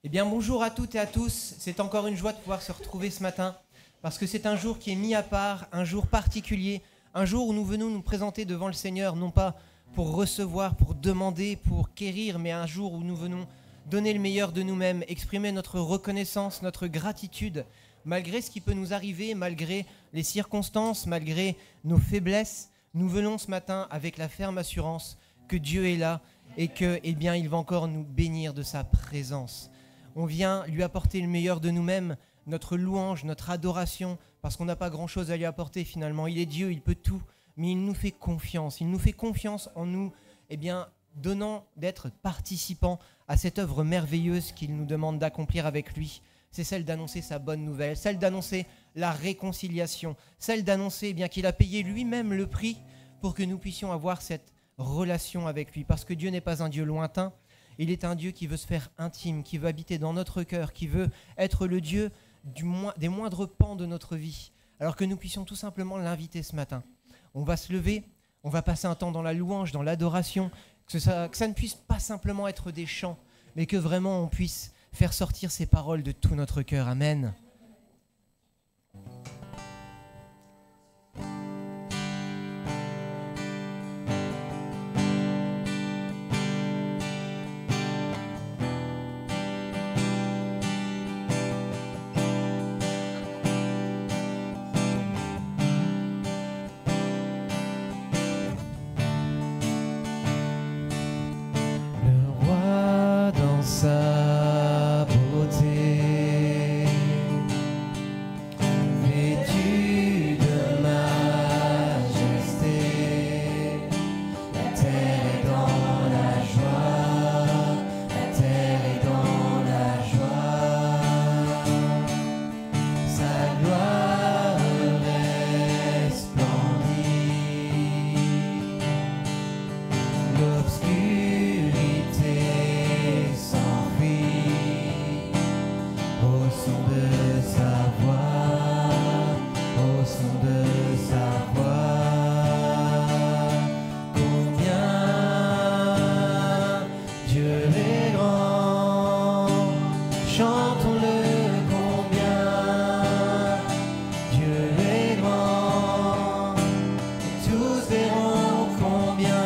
Eh bien bonjour à toutes et à tous, c'est encore une joie de pouvoir se retrouver ce matin, parce que c'est un jour qui est mis à part, un jour particulier, un jour où nous venons nous présenter devant le Seigneur, non pas pour recevoir, pour demander, pour quérir, mais un jour où nous venons donner le meilleur de nous-mêmes, exprimer notre reconnaissance, notre gratitude, malgré ce qui peut nous arriver, malgré les circonstances, malgré nos faiblesses. Nous venons ce matin avec la ferme assurance que Dieu est là et que, eh bien, il va encore nous bénir de sa présence. On vient lui apporter le meilleur de nous-mêmes, notre louange, notre adoration, parce qu'on n'a pas grand-chose à lui apporter finalement. Il est Dieu, il peut tout, mais il nous fait confiance. Il nous fait confiance en nous, eh bien, donnant d'être participants à cette œuvre merveilleuse qu'il nous demande d'accomplir avec lui. C'est celle d'annoncer sa bonne nouvelle, celle d'annoncer la réconciliation, celle d'annoncer eh bien qu'il a payé lui-même le prix pour que nous puissions avoir cette relation avec lui. Parce que Dieu n'est pas un Dieu lointain, il est un Dieu qui veut se faire intime, qui veut habiter dans notre cœur, qui veut être le Dieu des moindres pans de notre vie. Alors que nous puissions tout simplement l'inviter ce matin. On va se lever, on va passer un temps dans la louange, dans l'adoration, que ça ne puisse pas simplement être des chants, mais que vraiment on puisse faire sortir ces paroles de tout notre cœur. Amen. Sa beauté, vêtu de majesté, la terre est dans la joie, la terre est dans la joie, sa gloire resplendit, l'obscurité au son de sa voix, au son de sa voix, combien Dieu est grand, chantons-le, combien Dieu est grand, et tous verront combien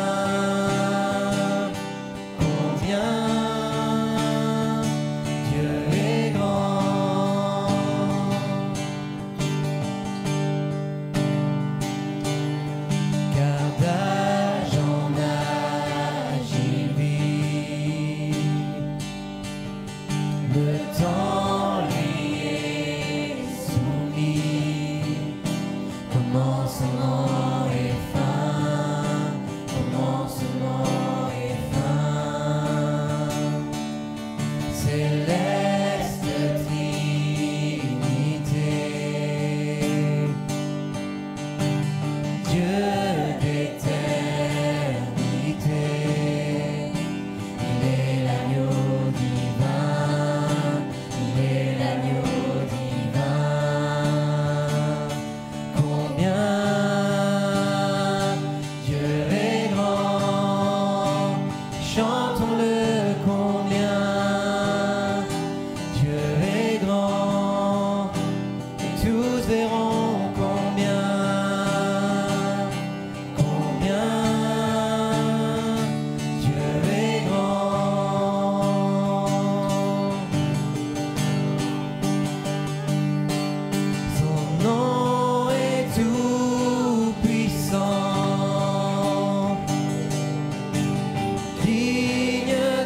digne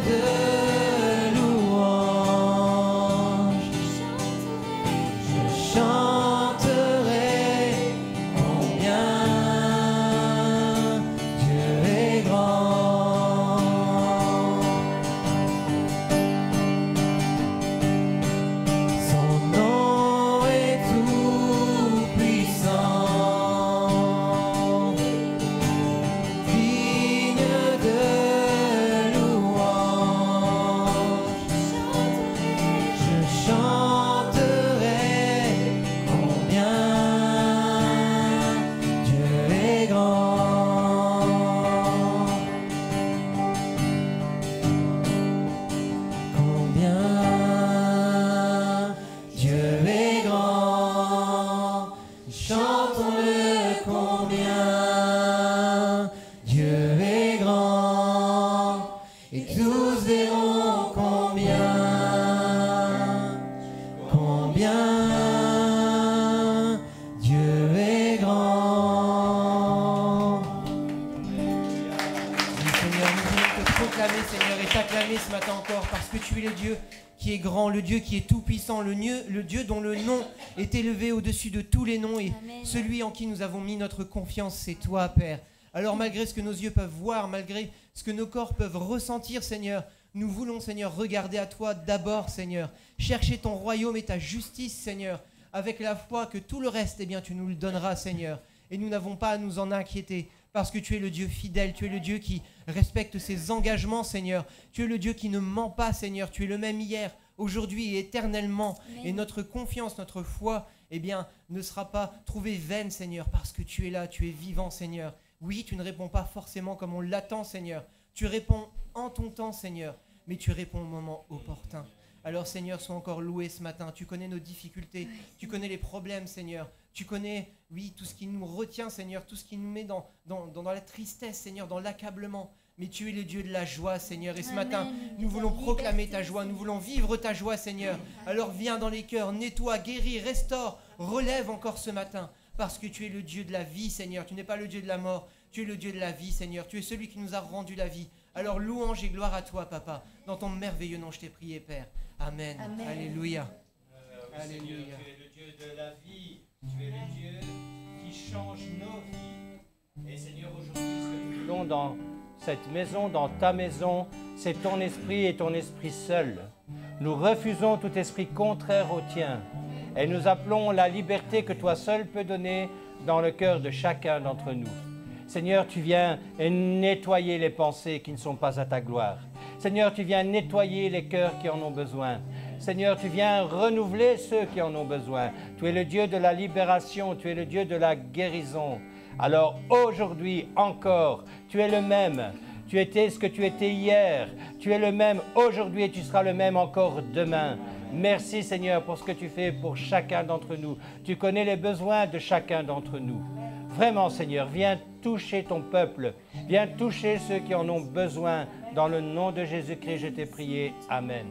et tous verront combien Dieu est grand. Oui, Seigneur, nous voulons te proclamer, Seigneur, et t'acclamer ce matin encore, parce que tu es le Dieu qui est grand, le Dieu qui est tout-puissant, le Dieu dont le nom est élevé au-dessus de tous les noms, et Amen. Celui en qui nous avons mis notre confiance, c'est toi, Père. Alors malgré ce que nos yeux peuvent voir, malgré ce que nos corps peuvent ressentir, Seigneur, nous voulons, Seigneur, regarder à toi d'abord, Seigneur. Chercher ton royaume et ta justice, Seigneur, avec la foi que tout le reste, eh bien, tu nous le donneras, Seigneur. Et nous n'avons pas à nous en inquiéter, parce que tu es le Dieu fidèle, tu es le Dieu qui respecte ses engagements, Seigneur. Tu es le Dieu qui ne ment pas, Seigneur. Tu es le même hier, aujourd'hui et éternellement. Amen. Et notre confiance, notre foi, eh bien, ne sera pas trouvée vaine, Seigneur, parce que tu es là, tu es vivant, Seigneur. Oui, tu ne réponds pas forcément comme on l'attend, Seigneur. Tu réponds en ton temps, Seigneur, mais tu réponds au moment opportun. Alors, Seigneur, sois encore loué ce matin. Tu connais nos difficultés, tu connais les problèmes, Seigneur. Tu connais, oui, tout ce qui nous retient, Seigneur, tout ce qui nous met dans la tristesse, Seigneur, dans l'accablement. Mais tu es le Dieu de la joie, Seigneur. Et ce matin, nous voulons proclamer ta joie, nous voulons vivre ta joie, Seigneur. Alors viens dans les cœurs, nettoie, guéris, restaure, relève encore ce matin. Parce que tu es le Dieu de la vie, Seigneur. Tu n'es pas le Dieu de la mort, tu es le Dieu de la vie, Seigneur. Tu es celui qui nous a rendu la vie. Alors louange et gloire à toi, Papa. Dans ton merveilleux nom, je t'ai prié, Père. Amen. Amen. Alléluia. Oui, Alléluia. Seigneur, tu es le Dieu de la vie. Tu es le Dieu qui change nos vies. Et Seigneur, aujourd'hui, ce que nous voulons dans cette maison, dans ta maison, c'est ton esprit et ton esprit seul. Nous refusons tout esprit contraire au tien. Et nous appelons la liberté que toi seul peux donner dans le cœur de chacun d'entre nous. Seigneur, tu viens nettoyer les pensées qui ne sont pas à ta gloire. Seigneur, tu viens nettoyer les cœurs qui en ont besoin. Seigneur, tu viens renouveler ceux qui en ont besoin. Tu es le Dieu de la libération, tu es le Dieu de la guérison. Alors aujourd'hui encore, tu es le même. Tu étais ce que tu étais hier. Tu es le même aujourd'hui et tu seras le même encore demain. Merci Seigneur pour ce que tu fais pour chacun d'entre nous. Tu connais les besoins de chacun d'entre nous. Vraiment Seigneur, viens toucher ton peuple. Viens toucher ceux qui en ont besoin. Dans le nom de Jésus-Christ, je t'ai prié. Amen.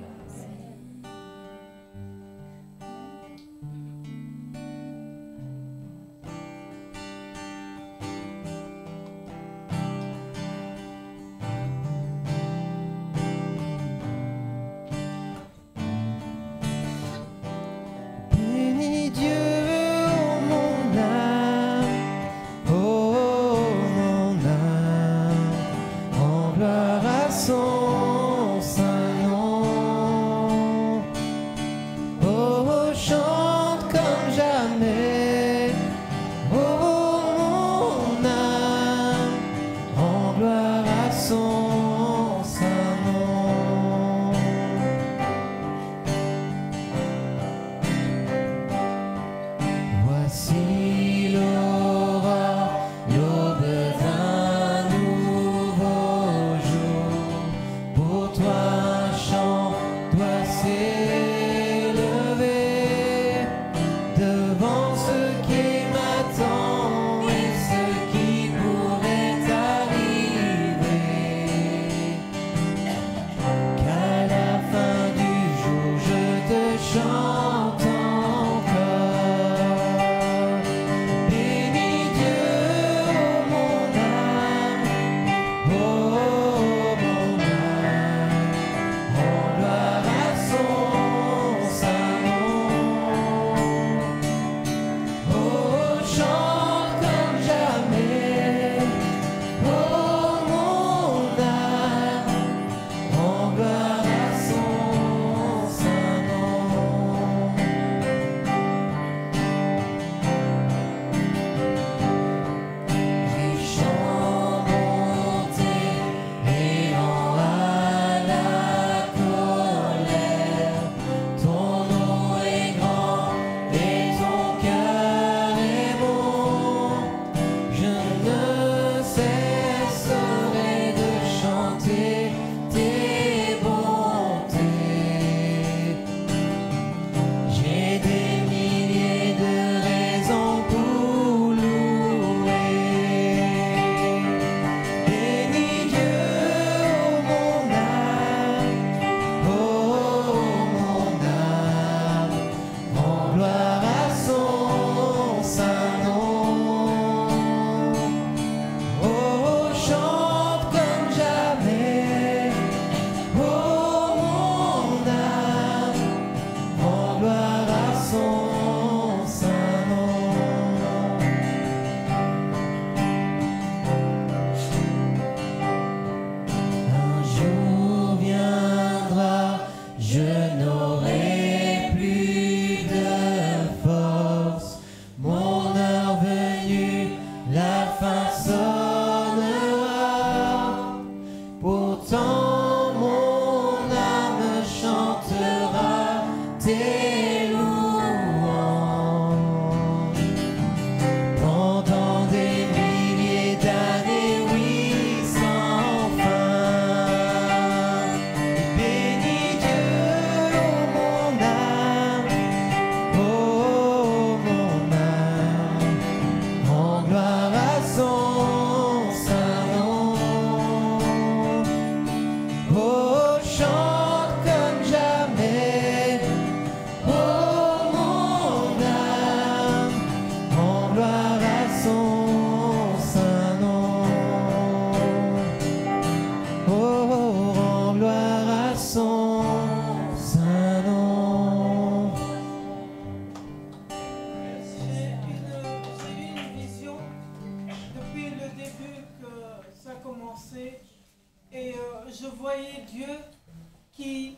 qui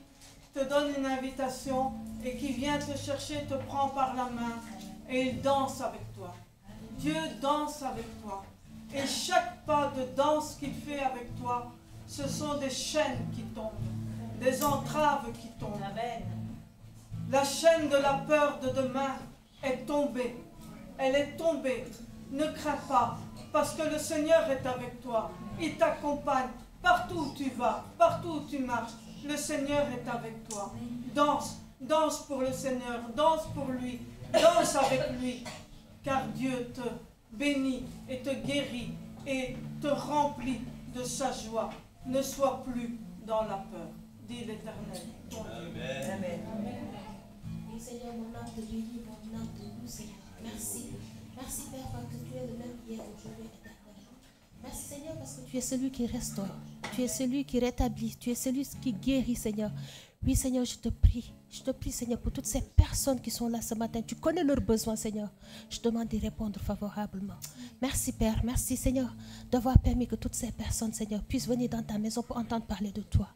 te donne une invitation et qui vient te chercher, te prend par la main et il danse avec toi. Dieu danse avec toi. Et chaque pas de danse qu'il fait avec toi, ce sont des chaînes qui tombent, des entraves qui tombent. Amen. La chaîne de la peur de demain est tombée. Elle est tombée. Ne crains pas, parce que le Seigneur est avec toi. Il t'accompagne partout où tu vas, partout où tu marches. Le Seigneur est avec toi. Danse, danse pour le Seigneur, danse pour lui, danse avec lui, car Dieu te bénit et te guérit et te remplit de sa joie. Ne sois plus dans la peur, dit l'Éternel. Amen. Amen. Oui, Seigneur, mon âme te bénit, mon âme te loue, Seigneur. Merci. Merci, Père, parce que tu es le même hier, aujourd'hui et éternellement. Merci, Seigneur, parce que tu es celui qui restaure. Tu es celui qui rétablit. Tu es celui qui guérit, Seigneur. Oui, Seigneur, je te prie, Seigneur, pour toutes ces personnes qui sont là ce matin. Tu connais leurs besoins, Seigneur. Je demande d'y répondre favorablement. Merci, Père. Merci, Seigneur, d'avoir permis que toutes ces personnes, Seigneur, puissent venir dans ta maison pour entendre parler de toi.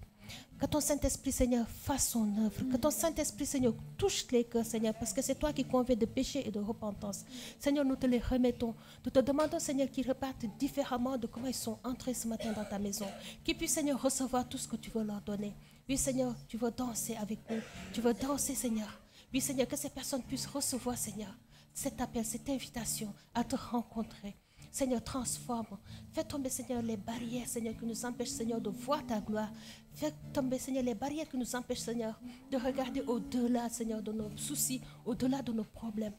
Que ton Saint-Esprit, Seigneur, fasse son œuvre. Que ton Saint-Esprit, Seigneur, touche les cœurs, Seigneur, parce que c'est toi qui conviens de péché et de repentance. Seigneur, nous te les remettons. Nous te demandons, Seigneur, qu'ils repartent différemment de comment ils sont entrés ce matin dans ta maison. Qu'ils puissent, Seigneur, recevoir tout ce que tu veux leur donner. Oui, Seigneur, tu veux danser avec nous. Tu veux danser, Seigneur. Oui, Seigneur, que ces personnes puissent recevoir, Seigneur, cet appel, cette invitation à te rencontrer. Seigneur, transforme. Fais tomber, Seigneur, les barrières, Seigneur, qui nous empêchent, Seigneur, de voir ta gloire. Fais tomber, Seigneur, les barrières qui nous empêchent, Seigneur, de regarder au-delà, Seigneur, de nos soucis, au-delà de nos problèmes.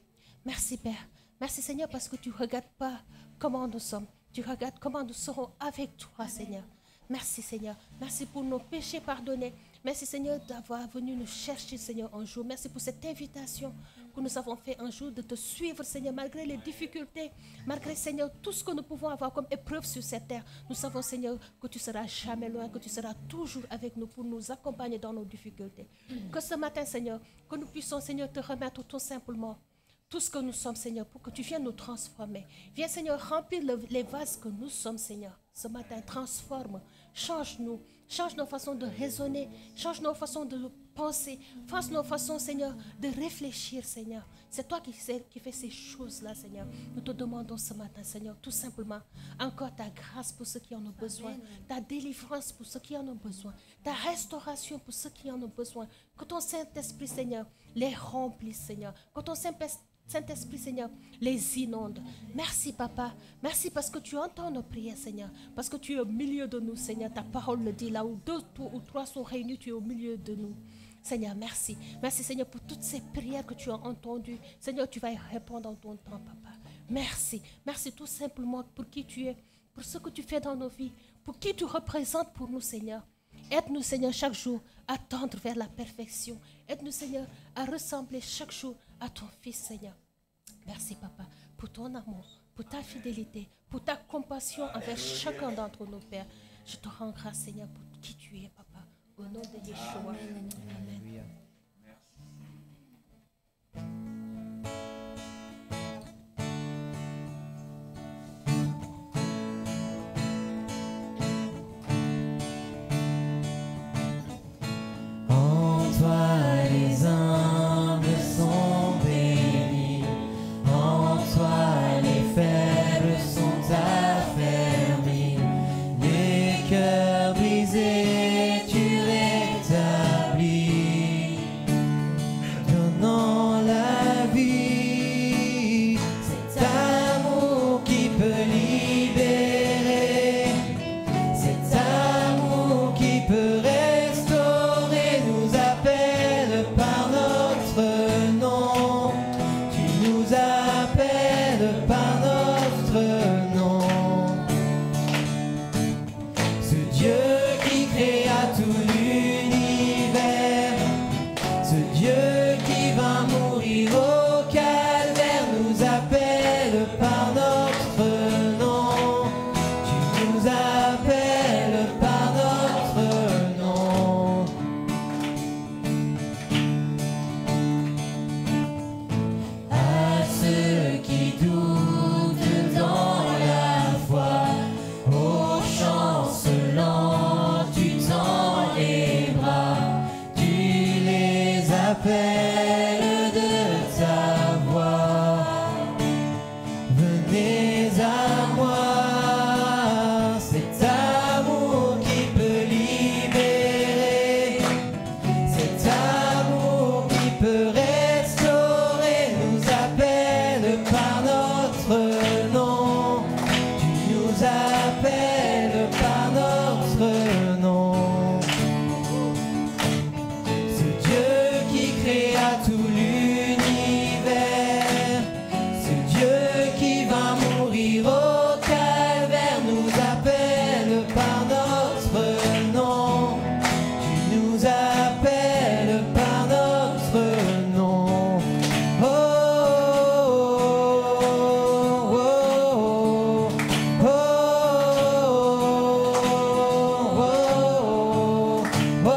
Merci, Père. Merci, Seigneur, parce que tu ne regardes pas comment nous sommes. Tu regardes comment nous serons avec toi, Seigneur. Merci, Seigneur. Merci pour nos péchés pardonnés. Merci, Seigneur, d'avoir venu nous chercher, Seigneur, un jour. Merci pour cette invitation que nous avons fait un jour de te suivre, Seigneur, malgré les difficultés, malgré, Seigneur, tout ce que nous pouvons avoir comme épreuve sur cette terre. Nous savons, Seigneur, que tu seras jamais loin, que tu seras toujours avec nous pour nous accompagner dans nos difficultés. Que ce matin, Seigneur, que nous puissions, Seigneur, te remettre tout simplement tout ce que nous sommes, Seigneur, pour que tu viennes nous transformer. Viens, Seigneur, remplir les vases que nous sommes, Seigneur. Ce matin, transforme, change-nous, change nos façons de raisonner, change nos façons de penser, fasse nos façons, Seigneur, de réfléchir, Seigneur. C'est toi qui fais ces choses-là, Seigneur. Nous te demandons ce matin, Seigneur, tout simplement, encore ta grâce pour ceux qui en ont besoin, ta délivrance pour ceux qui en ont besoin, ta restauration pour ceux qui en ont besoin. Que ton Saint-Esprit, Seigneur, les remplisse, Seigneur. Que ton Saint-Esprit, Seigneur, les inonde. Merci, Papa. Merci parce que tu entends nos prières, Seigneur. Parce que tu es au milieu de nous, Seigneur. Ta parole le dit, là où deux ou trois sont réunis, tu es au milieu de nous. Seigneur, merci. Merci, Seigneur, pour toutes ces prières que tu as entendues. Seigneur, tu vas y répondre en ton temps, Papa. Merci. Merci tout simplement pour qui tu es, pour ce que tu fais dans nos vies, pour qui tu représentes pour nous, Seigneur. Aide-nous, Seigneur, chaque jour à tendre vers la perfection. Aide-nous, Seigneur, à ressembler chaque jour à ton Fils, Seigneur. Merci, Papa, pour ton amour, pour ta fidélité, pour ta compassion envers chacun d'entre nos pères. Je te rends grâce, Seigneur, pour qui tu es, Papa. Au nom de Yeshua. Amen. Amen. Cœur brisé, tu rétablis. appelle de ta voix. Venez à moi, cet amour qui peut libérer, cet amour qui peut restaurer, nous appelle par notre nom. Tu nous appelles par notre nom. Ce Dieu qui créa tout l'univers, ce Dieu qui va mourir au calvaire, nous appelle par notre nom. Tu nous appelles par notre nom. Oh, oh, oh, oh,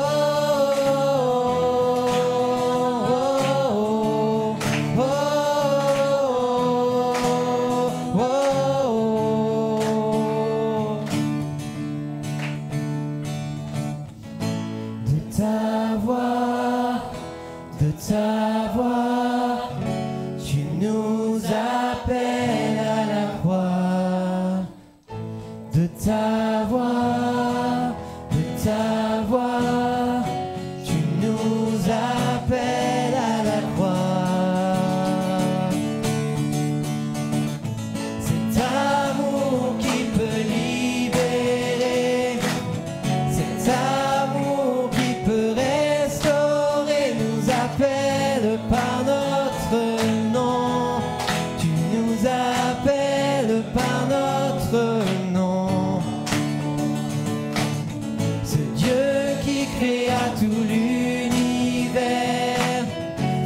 de ta voix, tu nous appelles à la croix. De ta voix, tu nous appelles à la croix. Cet amour qui peut libérer, cet amour qui peut restaurer, nous appelle par notre nom. Tu nous appelles par notre nom. Ce Dieu qui créa tout l'univers,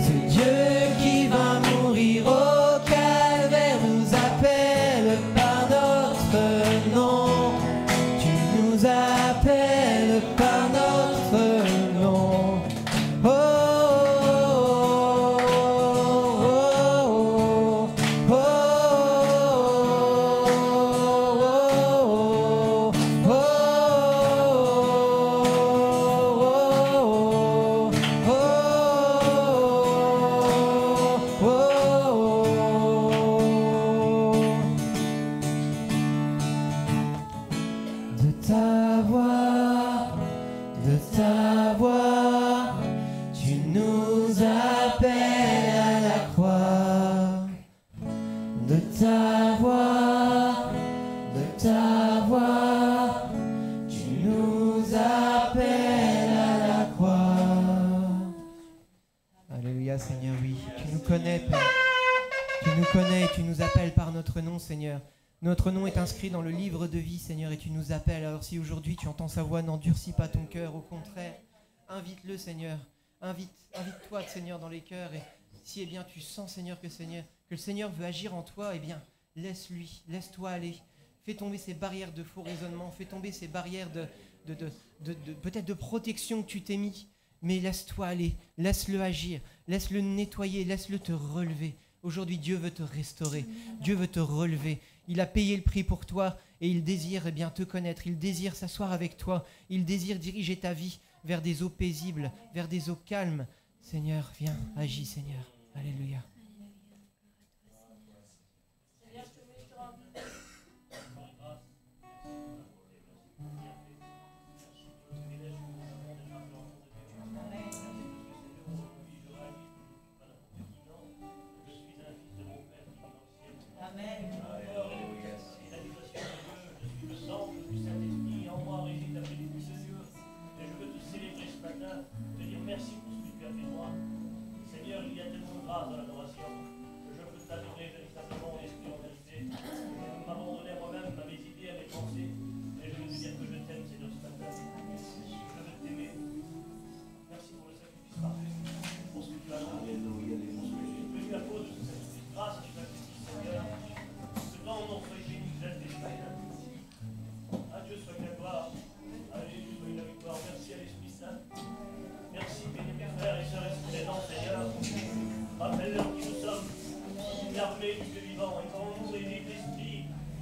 ce Dieu qui va mourir au calvaire, nous appelle par notre nom. Tu nous appelles par notre nom. Oh, oh, oh, oh, oh, oh, de ta voix, tu nous appelles à la croix. De ta voix, tu nous appelles à la croix. Alléluia, Seigneur, oui. Tu nous connais, Père. Tu nous connais et tu nous appelles par notre nom, Seigneur. Notre nom est inscrit dans le livre de vie, Seigneur, et tu nous appelles. Alors si aujourd'hui tu entends sa voix, n'endurcis pas ton cœur, au contraire, invite-le, Seigneur. Invite-toi, Seigneur, dans les cœurs. Et si, bien, tu sens, Seigneur, que le Seigneur veut agir en toi, laisse-lui, laisse-toi aller. Fais tomber ces barrières de faux raisonnement, fais tomber ces barrières peut-être de protection que tu t'es mis, mais laisse-toi aller, laisse-le agir, laisse-le nettoyer, laisse-le te relever. Aujourd'hui, Dieu veut te restaurer, Dieu veut te relever. Il a payé le prix pour toi et il désire te connaître, il désire s'asseoir avec toi, il désire diriger ta vie vers des eaux paisibles, vers des eaux calmes. Seigneur, viens, agis, Seigneur. Alléluia.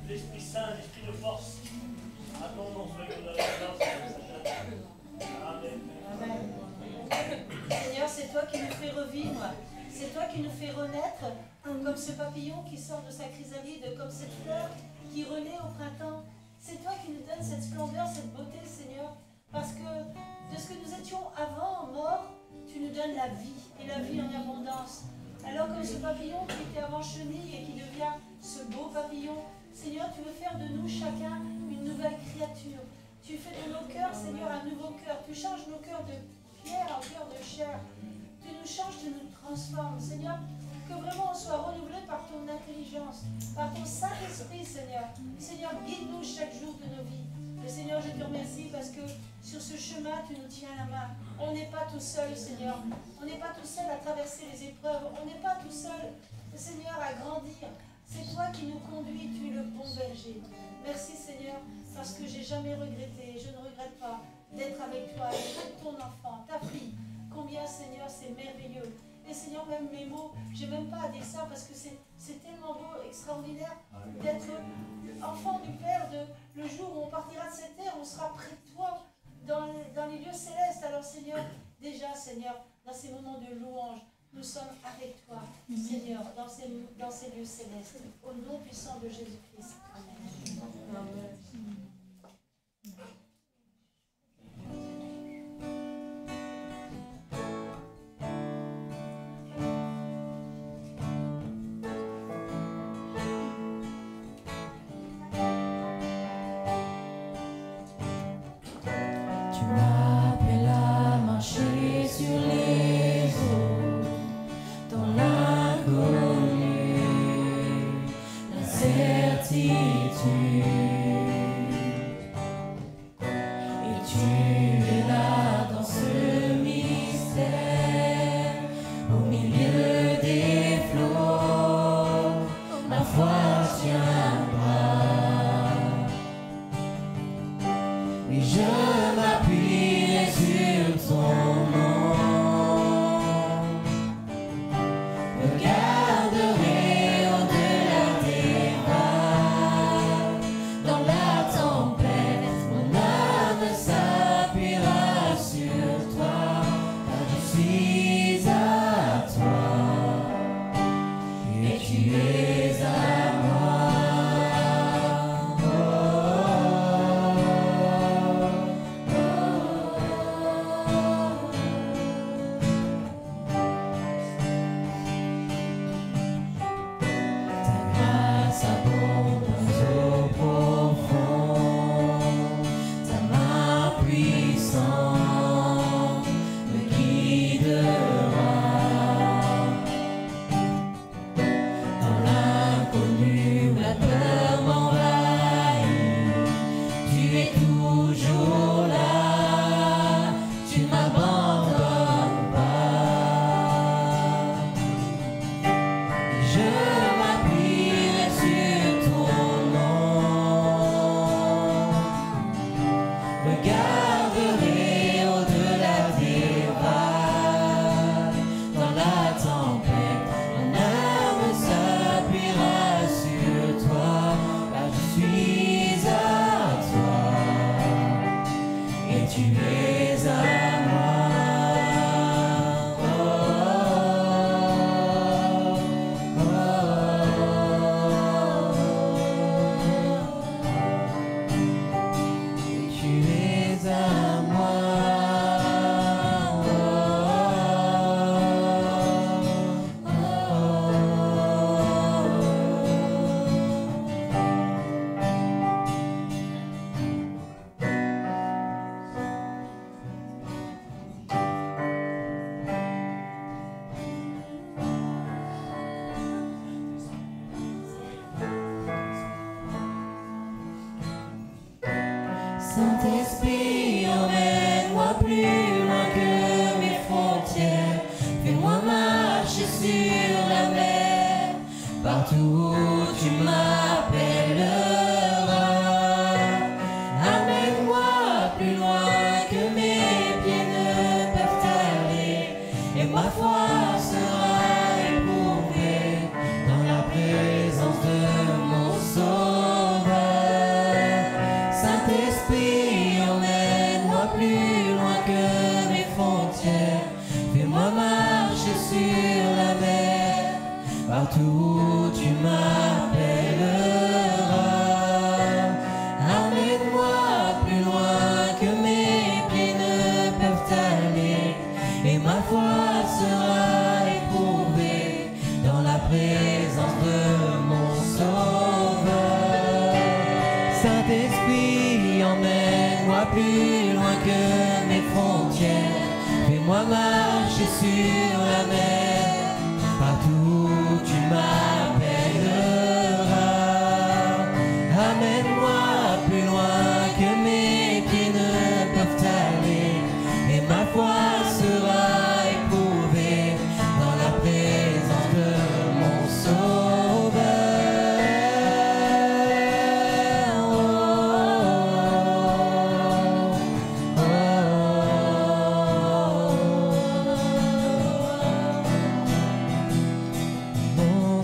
L'Esprit Saint, l'Esprit de force, à ton nom soit l'honneur et la grâce. Amen. Seigneur, c'est toi qui nous fais revivre. C'est toi qui nous fais renaître, comme ce papillon qui sort de sa chrysalide, comme cette fleur qui renaît au printemps. C'est toi qui nous donnes cette splendeur, cette beauté, Seigneur, parce que de ce que nous étions avant, morts, tu nous donnes la vie, et la vie en abondance. Alors comme ce papillon qui était avant chenille et qui devient ce beau papillon, Seigneur, tu veux faire de nous chacun une nouvelle créature. Tu fais de nos cœurs, Seigneur, un nouveau cœur. Tu changes nos cœurs de pierre en cœur de chair. Tu nous changes, tu nous transformes, Seigneur. Que vraiment on soit renouvelé par ton intelligence, par ton Saint-Esprit, Seigneur. Seigneur, guide-nous chaque jour de nos vies. Et Seigneur, je te remercie parce que sur ce chemin, tu nous tiens la main. On n'est pas tout seul, Seigneur. On n'est pas tout seul à traverser les épreuves. On n'est pas tout seul, Seigneur, à grandir. C'est toi qui nous conduis, tu es le bon berger. Merci, Seigneur, parce que j'ai jamais regretté, je ne regrette pas d'être avec toi, d'être ton enfant, ta fille. Combien, Seigneur, c'est merveilleux. Et Seigneur, même mes mots, je n'ai même pas à dire ça parce que c'est tellement beau, extraordinaire d'être enfant du Père. Le jour où on partira de cette terre, on sera près de toi dans les lieux célestes. Alors Seigneur, déjà Seigneur, dans ces moments de louange, nous sommes avec toi, Seigneur, dans ces lieux célestes. Au nom puissant de Jésus-Christ. Amen. Amen. Saint-Esprit, emmène-moi plus loin que mes frontières. Fais-moi marcher sur la mer, partout où tu m'appelleras. Amène-moi plus loin que mes pieds ne peuvent aller, et ma foi sera éprouvée dans la présence de mon Sauveur. Saint-Esprit, emmène-moi plus loin que mes frontières. Fais-moi marcher partout où tu m'appelleras. Amène-moi plus loin que mes pieds ne peuvent aller, et ma foi sera éprouvée dans la présence de mon Sauveur. Saint-Esprit, emmène-moi plus loin que mes frontières, fais-moi marcher sur la mer, partout où tu m'appelleras. Amène-moi plus loin que mes pieds ne peuvent aller, et ma foi sera éprouvée dans la présence de mon Sauveur. Mon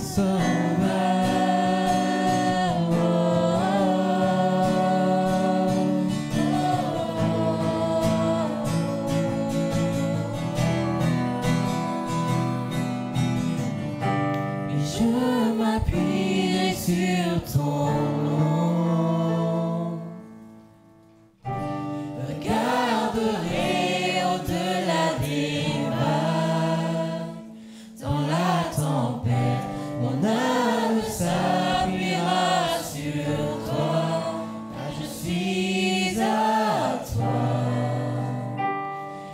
Et je m'appuierai sur ton nom, regarderai au-delà des vagues, dans la tempête, mon âme s'appuiera sur toi, car je suis à toi,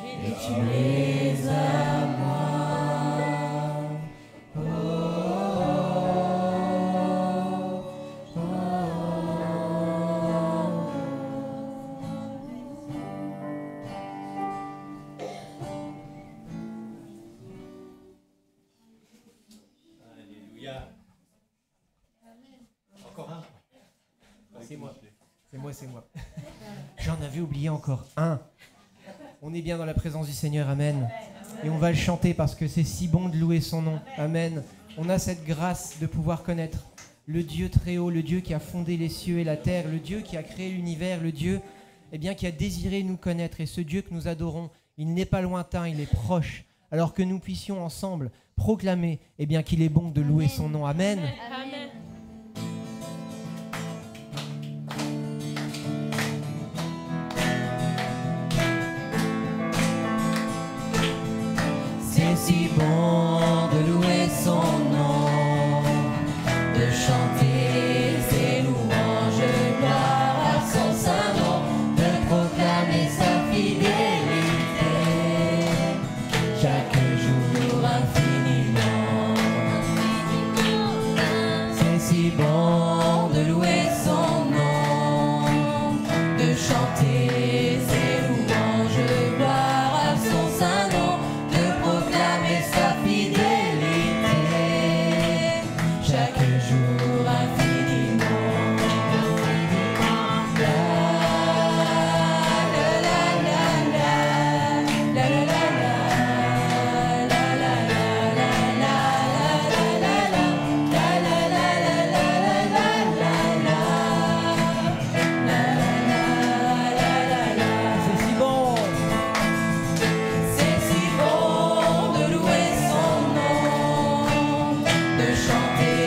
et tu es à moi. Alléluia. Encore un. C'est moi. J'en avais oublié encore un. On est bien dans la présence du Seigneur, amen. Et on va le chanter parce que c'est si bon de louer son nom, amen. On a cette grâce de pouvoir connaître le Dieu très haut, le Dieu qui a fondé les cieux et la terre, le Dieu qui a créé l'univers, le Dieu qui a désiré nous connaître. Et ce Dieu que nous adorons, il n'est pas lointain, il est proche. Alors que nous puissions ensemble proclamer qu'il est bon de louer son nom, amen. Amen. C'est si bon de louer son nom, de chanter ses louanges, gloire à son saint nom, de proclamer sa fidélité chaque jour infiniment. C'est si bon de louer son nom, de chanter ses louanges, gloire à son saint nom, de proclamer sa fidélité chaque jour infiniment. La la la la la la la la la C'est si bon. C'est si bon de louer son nom, de chanter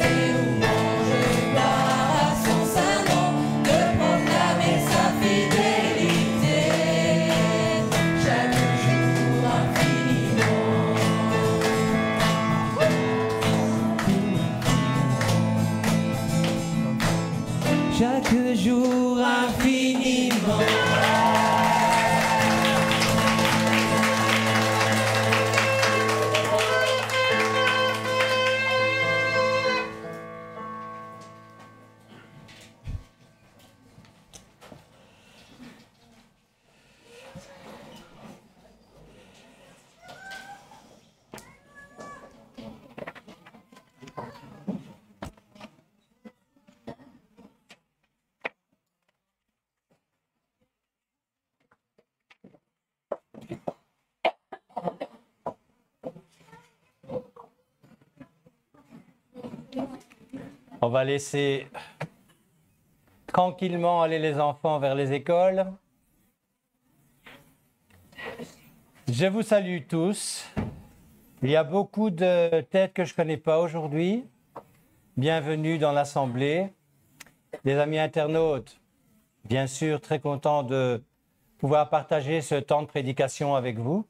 ses louanges, gloire à son saint nom, de proclamer sa fidélité chaque jour infiniment. Chaque jour infiniment. On va laisser tranquillement aller les enfants vers les écoles. Je vous salue tous Il y a beaucoup de têtes que je ne connais pas aujourd'hui. Bienvenue dans l'Assemblée. Des amis internautes, bien sûr, très content de pouvoir partager ce temps de prédication avec vous.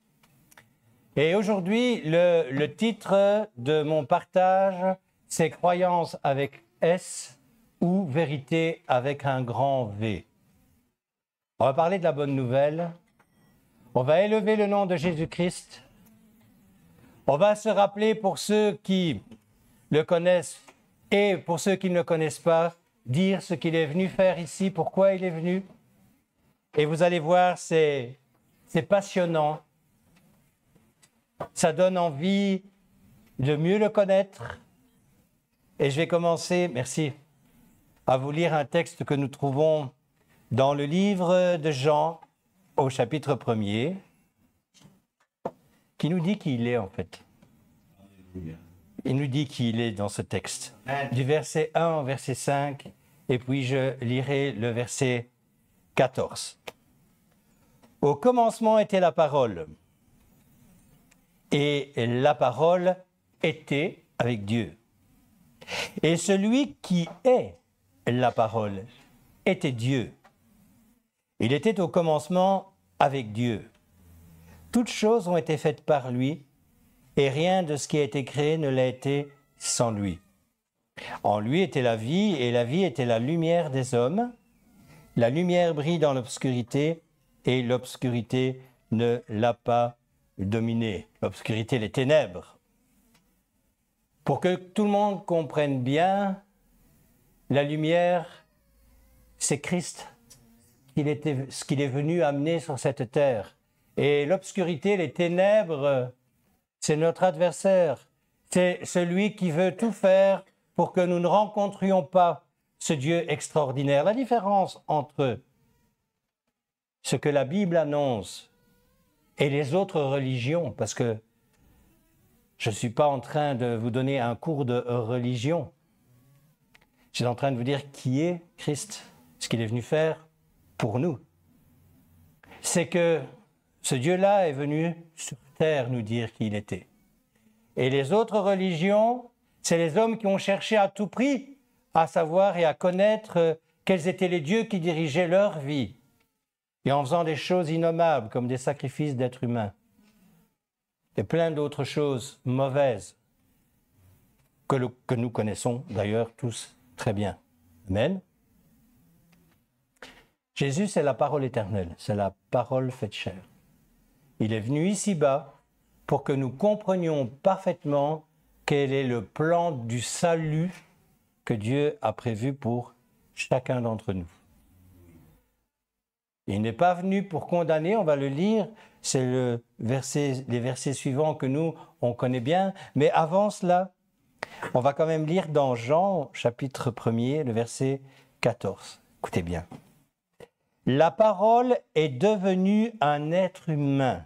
Et aujourd'hui, le titre de mon partage, c'est « Croyance avec S » ou « Vérité avec un grand V ». On va parler de la bonne nouvelle. On va élever le nom de Jésus-Christ. On va se rappeler pour ceux qui le connaissent et pour ceux qui ne le connaissent pas, dire ce qu'il est venu faire ici, pourquoi il est venu. Et vous allez voir, c'est passionnant. Ça donne envie de mieux le connaître. Et je vais commencer, merci, à vous lire un texte que nous trouvons dans le livre de Jean, au chapitre 1er, qui nous dit qui il est en fait. Il nous dit qui il est dans ce texte. Du verset 1 au verset 5, et puis je lirai le verset 14. Au commencement était la parole, et la parole était avec Dieu. Et celui qui est la parole était Dieu. Il était au commencement avec Dieu. Toutes choses ont été faites par lui, et rien de ce qui a été créé ne l'a été sans lui. En lui était la vie, et la vie était la lumière des hommes. La lumière brille dans l'obscurité, et l'obscurité ne l'a pas dominée. L'obscurité, les ténèbres. Pour que tout le monde comprenne bien, la lumière, c'est Christ. Ce qu'il est venu amener sur cette terre. Et l'obscurité, les ténèbres, c'est notre adversaire. C'est celui qui veut tout faire pour que nous ne rencontrions pas ce Dieu extraordinaire. La différence entre ce que la Bible annonce et les autres religions, parce que je ne suis pas en train de vous donner un cours de religion. Je suis en train de vous dire qui est Christ, ce qu'il est venu faire pour nous. C'est que ce Dieu-là est venu sur terre nous dire qui il était. Et les autres religions, c'est les hommes qui ont cherché à tout prix à savoir et à connaître quels étaient les dieux qui dirigeaient leur vie, et en faisant des choses innommables comme des sacrifices d'êtres humains et plein d'autres choses mauvaises que nous connaissons d'ailleurs tous très bien. Amen. Jésus, c'est la parole éternelle, c'est la parole faite chair. Il est venu ici-bas pour que nous comprenions parfaitement quel est le plan du salut que Dieu a prévu pour chacun d'entre nous. Il n'est pas venu pour condamner, on va le lire, c'est les versets suivants que nous, on connaît bien, mais avant cela, on va quand même lire dans Jean, chapitre 1er, le verset 14. Écoutez bien. La parole est devenue un être humain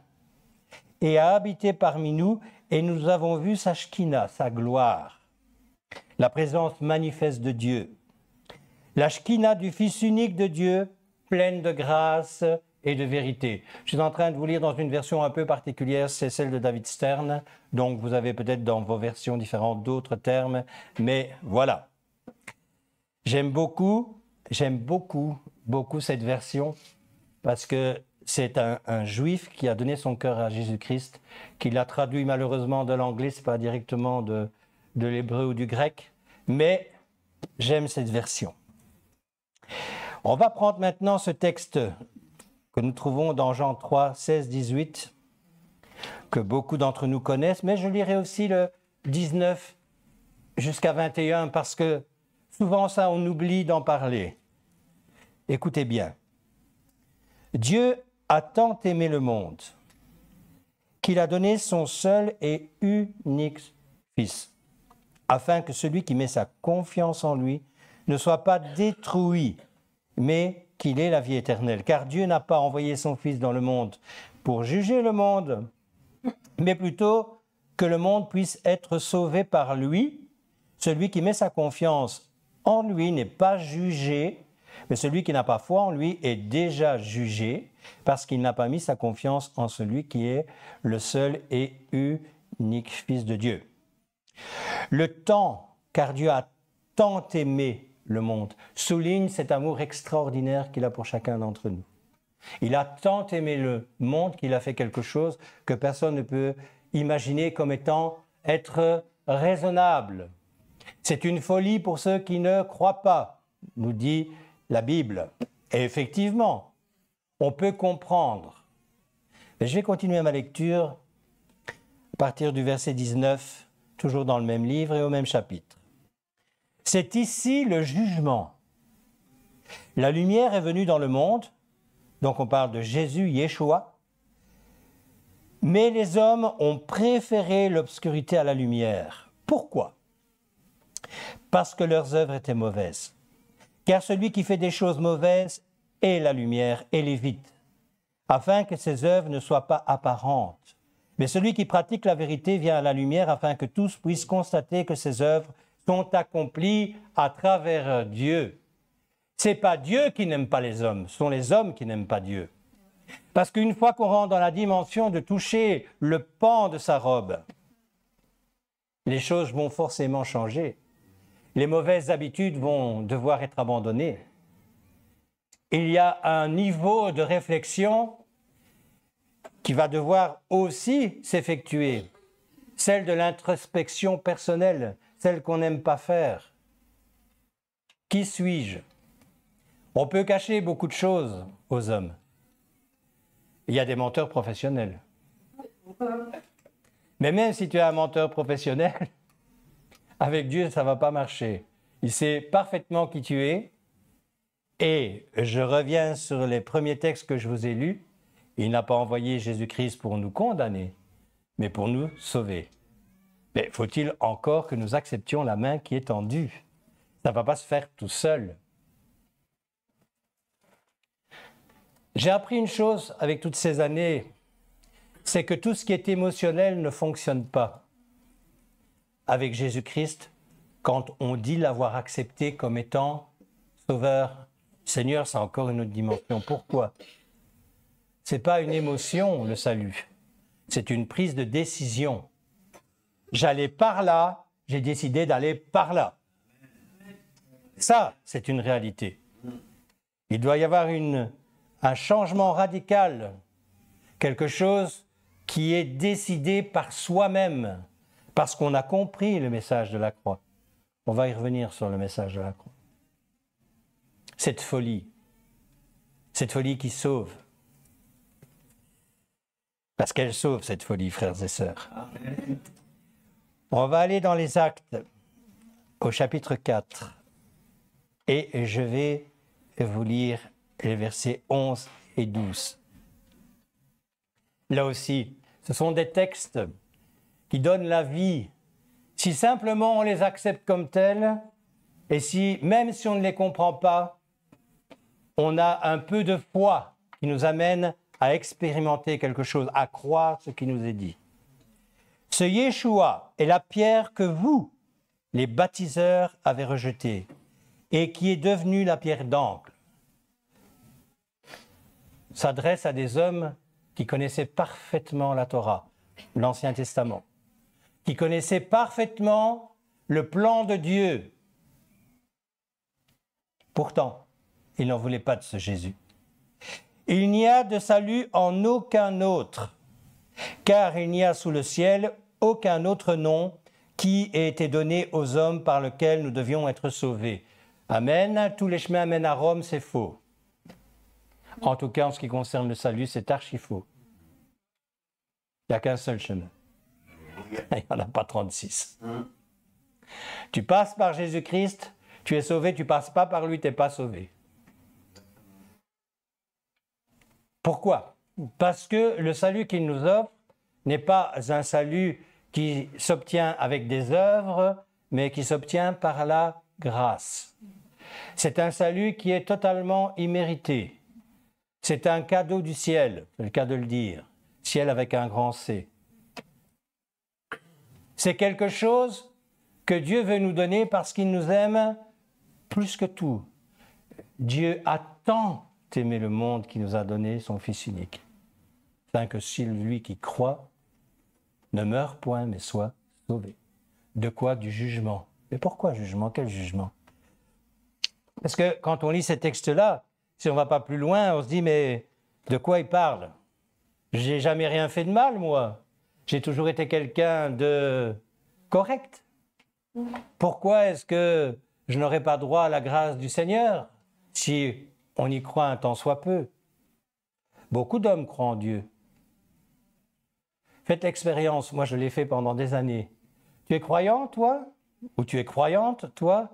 et a habité parmi nous, et nous avons vu sa Shekinah, sa gloire, la présence manifeste de Dieu. La Shekinah du Fils unique de Dieu, pleine de grâce et de vérité. Je suis en train de vous lire dans une version un peu particulière, c'est celle de David Stern, donc vous avez peut-être dans vos versions différentes d'autres termes, mais voilà. J'aime beaucoup cette version, parce que c'est un juif qui a donné son cœur à Jésus-Christ, qui l'a traduit malheureusement de l'anglais, ce n'est pas directement de l'hébreu ou du grec, mais j'aime cette version. On va prendre maintenant ce texte que nous trouvons dans Jean 3, 16, 18, que beaucoup d'entre nous connaissent, mais je lirai aussi le 19 jusqu'à 21, parce que souvent ça, on oublie d'en parler. Écoutez bien. Dieu a tant aimé le monde qu'il a donné son seul et unique Fils, afin que celui qui met sa confiance en lui ne soit pas détruit, mais qu'il ait la vie éternelle. Car Dieu n'a pas envoyé son Fils dans le monde pour juger le monde, mais plutôt que le monde puisse être sauvé par lui. Celui qui met sa confiance en lui n'est pas jugé, mais celui qui n'a pas foi en lui est déjà jugé, parce qu'il n'a pas mis sa confiance en celui qui est le seul et unique Fils de Dieu. Le temps, car Dieu a tant aimé le monde, souligne cet amour extraordinaire qu'il a pour chacun d'entre nous. Il a tant aimé le monde qu'il a fait quelque chose que personne ne peut imaginer comme étant être raisonnable. C'est une folie pour ceux qui ne croient pas, nous dit la Bible. Et effectivement, on peut comprendre. Mais je vais continuer ma lecture à partir du verset 19, toujours dans le même livre et au même chapitre. C'est ici le jugement. La lumière est venue dans le monde, donc on parle de Jésus, Yeshua, mais les hommes ont préféré l'obscurité à la lumière. Pourquoi ? Parce que leurs œuvres étaient mauvaises. Car celui qui fait des choses mauvaises est la lumière et l'évite, afin que ses œuvres ne soient pas apparentes. Mais celui qui pratique la vérité vient à la lumière afin que tous puissent constater que ses œuvres sont accomplies à travers Dieu. Ce n'est pas Dieu qui n'aime pas les hommes, ce sont les hommes qui n'aiment pas Dieu. Parce qu'une fois qu'on rentre dans la dimension de toucher le pan de sa robe, les choses vont forcément changer. Les mauvaises habitudes vont devoir être abandonnées. Il y a un niveau de réflexion qui va devoir aussi s'effectuer, celle de l'introspection personnelle, celle qu'on n'aime pas faire. Qui suis-je ? On peut cacher beaucoup de choses aux hommes. Il y a des menteurs professionnels. Mais même si tu es un menteur professionnel, avec Dieu, ça ne va pas marcher. Il sait parfaitement qui tu es. Et je reviens sur les premiers textes que je vous ai lus. Il n'a pas envoyé Jésus-Christ pour nous condamner, mais pour nous sauver. Mais faut-il encore que nous acceptions la main qui est tendue ? Ça ne va pas se faire tout seul. J'ai appris une chose avec toutes ces années, c'est que tout ce qui est émotionnel ne fonctionne pas. Avec Jésus-Christ, quand on dit l'avoir accepté comme étant Sauveur, Seigneur, c'est encore une autre dimension. Pourquoi ? Ce n'est pas une émotion, le salut. C'est une prise de décision. J'allais par là, j'ai décidé d'aller par là. Ça, c'est une réalité. Il doit y avoir un changement radical, quelque chose qui est décidé par soi-même, parce qu'on a compris le message de la croix. On va y revenir sur le message de la croix. Cette folie qui sauve. Parce qu'elle sauve, cette folie, frères et sœurs. Amen. On va aller dans les Actes, au chapitre 4, et je vais vous lire les versets 11 et 12. Là aussi, ce sont des textes qui donnent la vie. Si simplement on les accepte comme tels, et si, même si on ne les comprend pas, on a un peu de foi qui nous amène à expérimenter quelque chose, à croire ce qui nous est dit. Ce Yeshua est la pierre que vous, les baptiseurs, avez rejetée et qui est devenue la pierre d'angle. S'adresse à des hommes qui connaissaient parfaitement la Torah, l'Ancien Testament, qui connaissaient parfaitement le plan de Dieu. Pourtant, ils n'en voulaient pas de ce Jésus. Il n'y a de salut en aucun autre, car il n'y a sous le ciel aucun autre nom qui ait été donné aux hommes par lequel nous devions être sauvés. Amen. Tous les chemins mènent à Rome, c'est faux. En tout cas, en ce qui concerne le salut, c'est archi faux. Il n'y a qu'un seul chemin. Il n'y en a pas 36. Tu passes par Jésus-Christ, tu es sauvé, tu ne passes pas par lui, tu n'es pas sauvé. Pourquoi ? Parce que le salut qu'il nous offre n'est pas un salut qui s'obtient avec des œuvres, mais qui s'obtient par la grâce. C'est un salut qui est totalement immérité. C'est un cadeau du ciel, c'est le cas de le dire. Ciel avec un grand C. C'est quelque chose que Dieu veut nous donner parce qu'il nous aime plus que tout. Dieu a tant aimé le monde qu'il nous a donné son Fils unique, afin que celui qui croit Ne meurs point, mais sois sauvé. De quoi? Du jugement. Mais pourquoi jugement? Quel jugement? Parce que quand on lit ces textes-là, si on ne va pas plus loin, on se dit, mais de quoi il parle? J'ai jamais rien fait de mal, moi. J'ai toujours été quelqu'un de correct. Pourquoi est-ce que je n'aurais pas droit à la grâce du Seigneur si on y croit un tant soit peu? Beaucoup d'hommes croient en Dieu. Faites l'expérience, moi je l'ai fait pendant des années. Tu es croyant, toi? Ou tu es croyante, toi?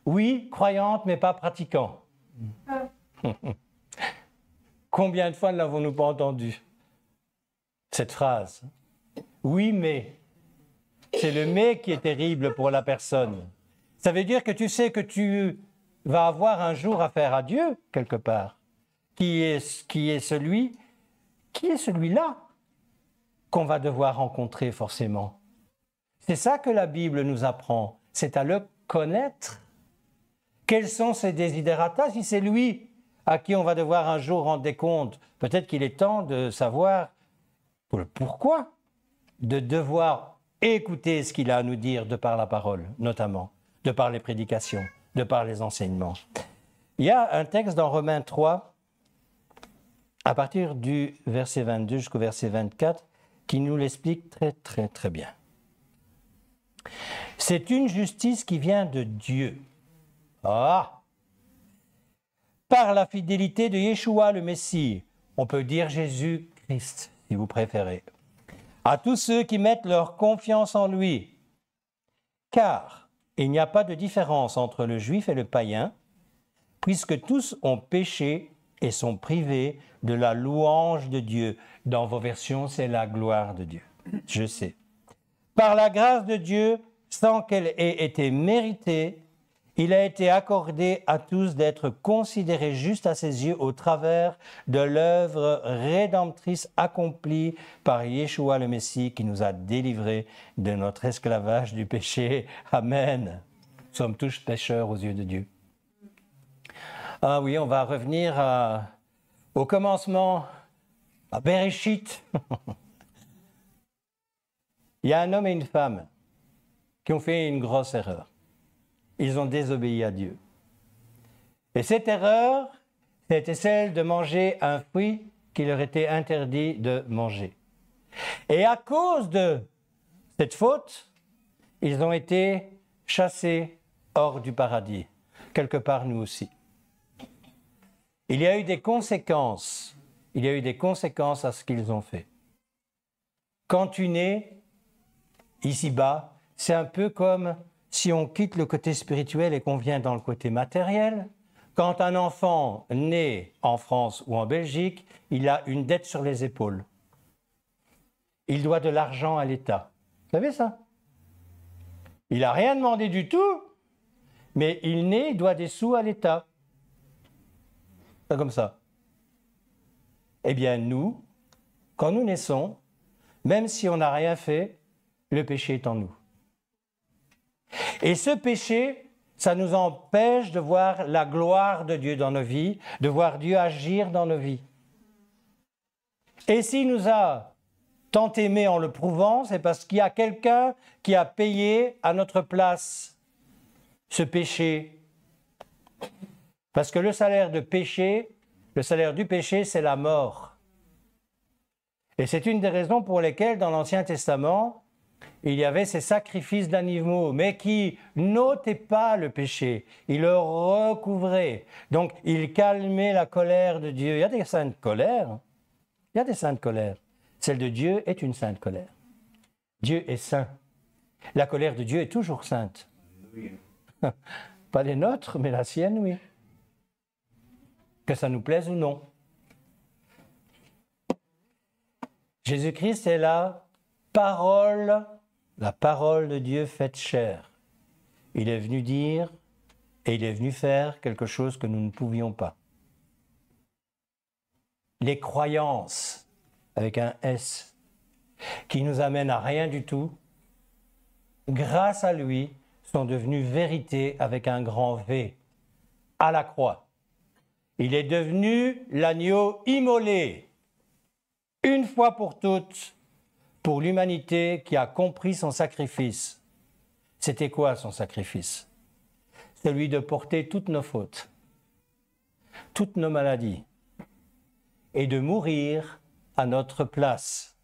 Oui, croyante, mais pas pratiquant. Combien de fois ne l'avons-nous pas entendu, cette phrase? Oui, mais. C'est le mais qui est terrible pour la personne. Ça veut dire que tu sais que tu vas avoir un jour affaire à Dieu, quelque part, qui est celui-là qu'on va devoir rencontrer forcément. C'est ça que la Bible nous apprend, c'est à le connaître. Quels sont ses desiderata? Si c'est lui à qui on va devoir un jour rendre des comptes, peut-être qu'il est temps de savoir le pourquoi, de devoir écouter ce qu'il a à nous dire de par la parole, notamment, de par les prédications, de par les enseignements. Il y a un texte dans Romains 3, à partir du verset 22 jusqu'au verset 24, qui nous l'explique très, très, très bien. C'est une justice qui vient de Dieu. Ah! Par la fidélité de Yeshua le Messie, on peut dire Jésus-Christ, si vous préférez, à tous ceux qui mettent leur confiance en lui. Car il n'y a pas de différence entre le juif et le païen, puisque tous ont péché et sont privés de la louange de Dieu. Dans vos versions, c'est la gloire de Dieu. Je sais. Par la grâce de Dieu, sans qu'elle ait été méritée, il a été accordé à tous d'être considérés justes à ses yeux au travers de l'œuvre rédemptrice accomplie par Yeshua le Messie qui nous a délivrés de notre esclavage du péché. Amen. Nous sommes tous pécheurs aux yeux de Dieu. Ah oui, on va revenir au commencement, à Bereshit. Il y a un homme et une femme qui ont fait une grosse erreur. Ils ont désobéi à Dieu. Et cette erreur, c'était celle de manger un fruit qui leur était interdit de manger. Et à cause de cette faute, ils ont été chassés hors du paradis. Quelque part, nous aussi. Il y a eu des conséquences. Il y a eu des conséquences à ce qu'ils ont fait. Quand tu nais, ici-bas, c'est un peu comme si on quitte le côté spirituel et qu'on vient dans le côté matériel. Quand un enfant naît en France ou en Belgique, il a une dette sur les épaules. Il doit de l'argent à l'État. Vous savez ça? Il n'a rien demandé du tout, mais il naît, il doit des sous à l'État. C'est comme ça. Eh bien, nous, quand nous naissons, même si on n'a rien fait, le péché est en nous. Et ce péché, ça nous empêche de voir la gloire de Dieu dans nos vies, de voir Dieu agir dans nos vies. Et s'il nous a tant aimés en le prouvant, c'est parce qu'il y a quelqu'un qui a payé à notre place ce péché. Parce que le salaire du péché, c'est la mort. Et c'est une des raisons pour lesquelles, dans l'Ancien Testament, il y avait ces sacrifices d'animaux, mais qui n'ôtaient pas le péché, ils le recouvraient. Donc, ils calmaient la colère de Dieu. Il y a des saintes colères. Il y a des saintes colères. Celle de Dieu est une sainte colère. Dieu est saint. La colère de Dieu est toujours sainte. Pas les nôtres, mais la sienne, oui. Que ça nous plaise ou non. Jésus-Christ est la parole de Dieu faite chair. Il est venu dire et il est venu faire quelque chose que nous ne pouvions pas. Les croyances, avec un S, qui nous amènent à rien du tout, grâce à lui, sont devenues vérité avec un grand V, à la croix. Il est devenu l'agneau immolé, une fois pour toutes, pour l'humanité qui a compris son sacrifice. C'était quoi son sacrifice? Celui de porter toutes nos fautes, toutes nos maladies, et de mourir à notre place.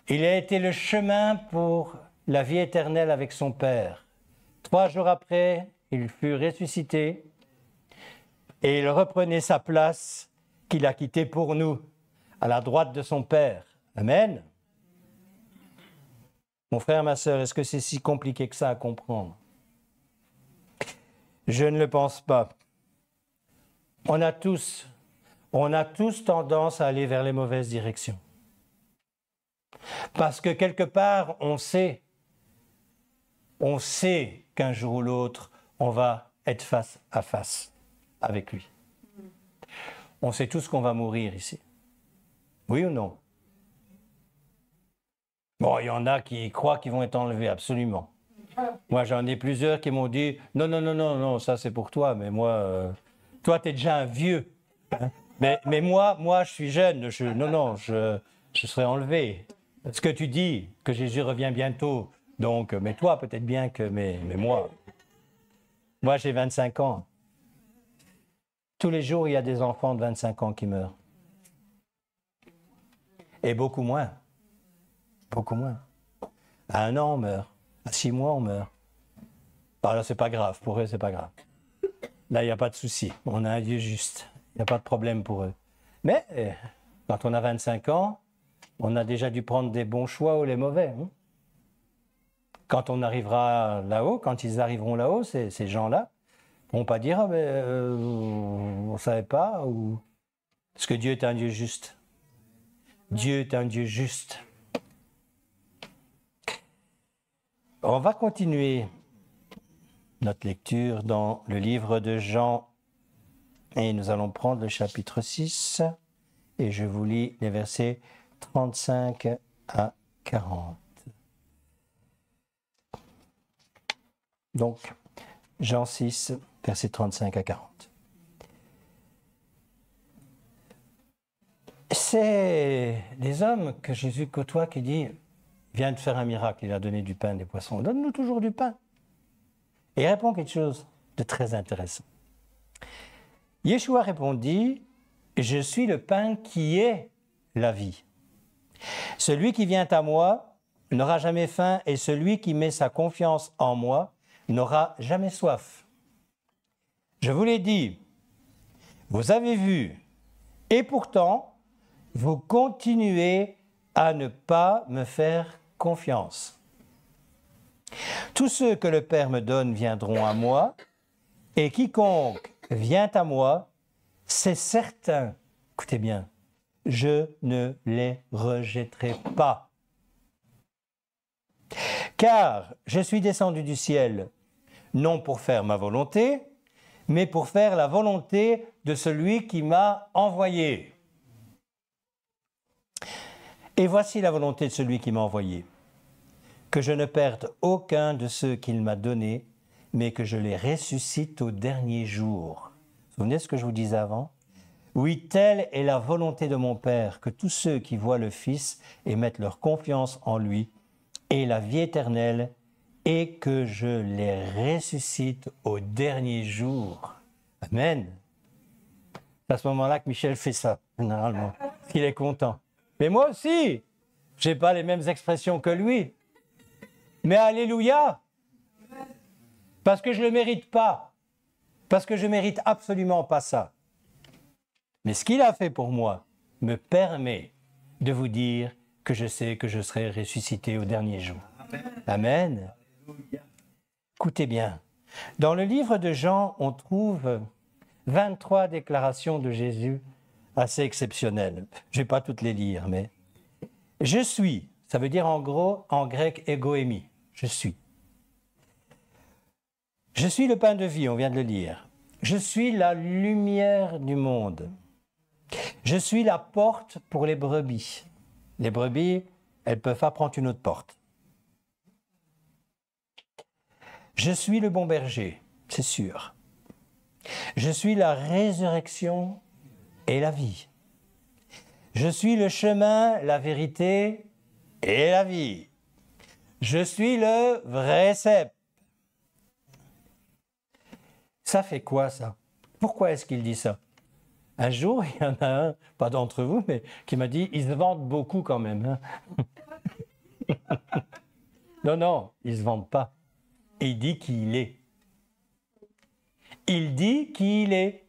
Il a été le chemin pour la vie éternelle avec son Père. 3 jours après, il fut ressuscité et il reprenait sa place qu'il a quittée pour nous, à la droite de son Père. Amen. Mon frère, ma sœur, est-ce que c'est si compliqué que ça à comprendre? Je ne le pense pas. On a tous tendance à aller vers les mauvaises directions. Parce que quelque part, on sait qu'un jour ou l'autre, on va être face à face avec lui. On sait tous qu'on va mourir ici. Oui ou non? Bon, il y en a qui croient qu'ils vont être enlevés, absolument. Moi, j'en ai plusieurs qui m'ont dit « Non, ça c'est pour toi, mais moi, toi, tu es déjà un vieux. Hein? Mais moi, je suis jeune, je serai enlevé. Ce que tu dis, que Jésus revient bientôt, donc, mais toi, peut-être bien que, mais moi, j'ai 25 ans. Tous les jours, il y a des enfants de 25 ans qui meurent. Et beaucoup moins. Beaucoup moins. À 1 an, on meurt. À 6 mois, on meurt. Alors là, c'est pas grave. Pour eux, c'est pas grave. Là, il n'y a pas de souci. On a un Dieu juste. Il n'y a pas de problème pour eux. Mais, quand on a 25 ans, on a déjà dû prendre des bons choix ou les mauvais. Hein? Quand on arrivera là-haut, quand ils arriveront là-haut, ces gens-là, ne vont pas dire « on ne savait pas » ou... Parce que Dieu est un Dieu juste. Dieu est un Dieu juste. On va continuer notre lecture dans le livre de Jean et nous allons prendre le chapitre 6 et je vous lis les versets 35 à 40. Donc, Jean 6, versets 35 à 40. C'est les hommes que Jésus côtoie qui dit « Viens de faire un miracle, il a donné du pain et des poissons. Donne-nous toujours du pain. » Et il répond quelque chose de très intéressant. Yeshua répondit « Je suis le pain qui est la vie. Celui qui vient à moi n'aura jamais faim et celui qui met sa confiance en moi n'aura jamais soif. Je vous l'ai dit, vous avez vu, et pourtant, vous continuez à ne pas me faire confiance. Tous ceux que le Père me donne viendront à moi, et quiconque vient à moi, c'est certain, écoutez bien, je ne les rejetterai pas. Car je suis descendu du ciel, non pour faire ma volonté, mais pour faire la volonté de celui qui m'a envoyé. Et voici la volonté de celui qui m'a envoyé, que je ne perde aucun de ceux qu'il m'a donnés, mais que je les ressuscite au dernier jour. Vous vous souvenez de ce que je vous disais avant? Oui, telle est la volonté de mon Père, que tous ceux qui voient le Fils et mettent leur confiance en lui aient la vie éternelle et que je les ressuscite au dernier jour. Amen. C'est à ce moment-là que Michel fait ça, généralement, parce qu'il est content. Mais moi aussi, je n'ai pas les mêmes expressions que lui. Mais alléluia, parce que je ne le mérite pas, parce que je ne mérite absolument pas ça. Mais ce qu'il a fait pour moi me permet de vous dire que je sais que je serai ressuscité au dernier jour. Amen. Écoutez bien, dans le livre de Jean, on trouve 23 déclarations de Jésus assez exceptionnelles. Je ne vais pas toutes les lire, mais « Je suis », ça veut dire en gros, en grec, égoémie, « je suis ». Je suis le pain de vie, on vient de le lire. Je suis la lumière du monde. Je suis la porte pour les brebis. Les brebis, elles ne peuvent pas prendre une autre porte. Je suis le bon berger, c'est sûr. Je suis la résurrection et la vie. Je suis le chemin, la vérité et la vie. Je suis le vrai cep. Ça fait quoi, ça? Pourquoi est-ce qu'il dit ça? Un jour, il y en a un, pas d'entre vous, mais qui m'a dit, ils se vendent beaucoup quand même. Hein. Non, non, ils ne se vendent pas. Il dit qui il est. Il dit qui il est.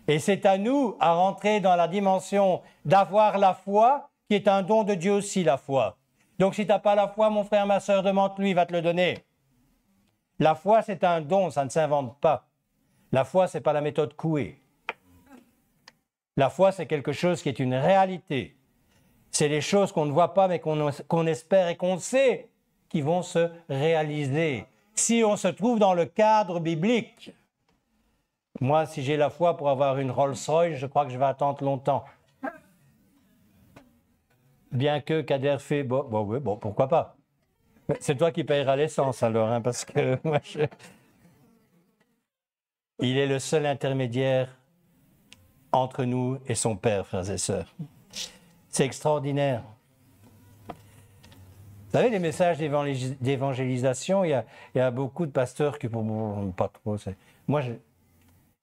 Et c'est à nous à rentrer dans la dimension d'avoir la foi, qui est un don de Dieu aussi, la foi. Donc si tu n'as pas la foi, mon frère, ma soeur, demande-lui, il va te le donner. La foi, c'est un don, ça ne s'invente pas. La foi, ce n'est pas la méthode Coué. La foi, c'est quelque chose qui est une réalité. C'est les choses qu'on ne voit pas, mais qu'on espère et qu'on sait qui vont se réaliser. Si on se trouve dans le cadre biblique, moi, si j'ai la foi pour avoir une Rolls-Royce, je crois que je vais attendre longtemps. Bien que Kader fait, bon, pourquoi pas. C'est toi qui payeras l'essence alors, hein, parce que moi, il est le seul intermédiaire entre nous et son Père, frères et sœurs. C'est extraordinaire. Vous savez, les messages d'évangélisation, il y a beaucoup de pasteurs qui, pas trop. Moi,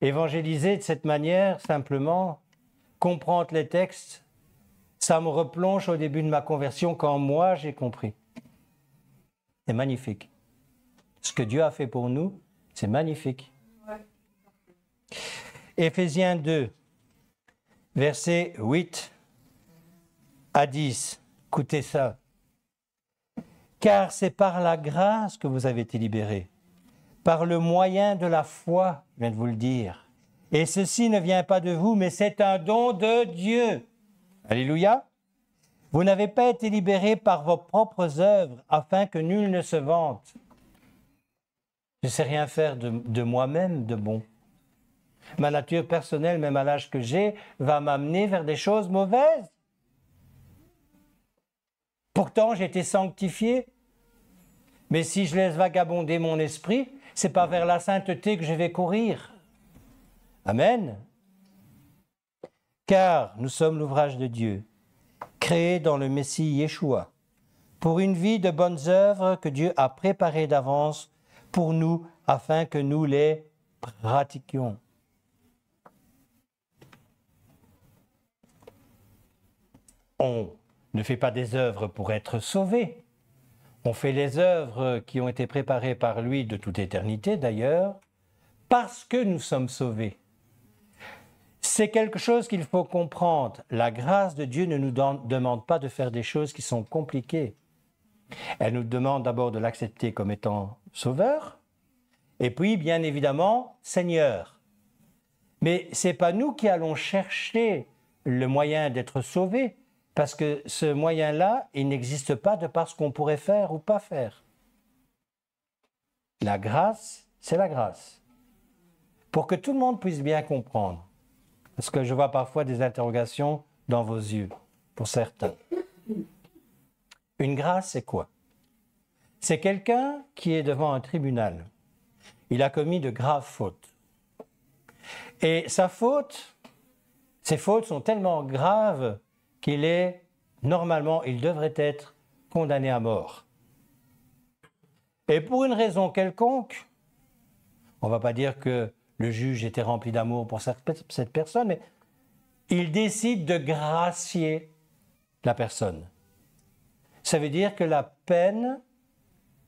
évangéliser de cette manière, simplement, comprendre les textes, ça me replonge au début de ma conversion quand moi j'ai compris. C'est magnifique. Ce que Dieu a fait pour nous, c'est magnifique. Ouais. Éphésiens 2, versets 8 à 10. Écoutez ça. Car c'est par la grâce que vous avez été libérés, par le moyen de la foi, je viens de vous le dire. Et ceci ne vient pas de vous, mais c'est un don de Dieu. Alléluia. Vous n'avez pas été libérés par vos propres œuvres, afin que nul ne se vante. Je ne sais rien faire de moi-même de bon. Ma nature personnelle, même à l'âge que j'ai, va m'amener vers des choses mauvaises. Pourtant, j'ai été sanctifié. Mais si je laisse vagabonder mon esprit, ce n'est pas vers la sainteté que je vais courir. Amen. Car nous sommes l'ouvrage de Dieu, créé dans le Messie Yeshua, pour une vie de bonnes œuvres que Dieu a préparées d'avance pour nous, afin que nous les pratiquions. On ne fait pas des œuvres pour être sauvé. On fait les œuvres qui ont été préparées par lui de toute éternité d'ailleurs, parce que nous sommes sauvés. C'est quelque chose qu'il faut comprendre. La grâce de Dieu ne nous demande pas de faire des choses qui sont compliquées. Elle nous demande d'abord de l'accepter comme étant sauveur, et puis bien évidemment Seigneur. Mais ce n'est pas nous qui allons chercher le moyen d'être sauvés, parce que ce moyen-là, il n'existe pas de par ce qu'on pourrait faire ou pas faire. La grâce, c'est la grâce. Pour que tout le monde puisse bien comprendre. Parce que je vois parfois des interrogations dans vos yeux, pour certains. Une grâce, c'est quoi? C'est quelqu'un qui est devant un tribunal. Il a commis de graves fautes. Et sa faute, ses fautes sont tellement graves qu'il est, normalement, il devrait être condamné à mort. Et pour une raison quelconque, on ne va pas dire que le juge était rempli d'amour pour cette personne, mais il décide de gracier la personne. Ça veut dire que la peine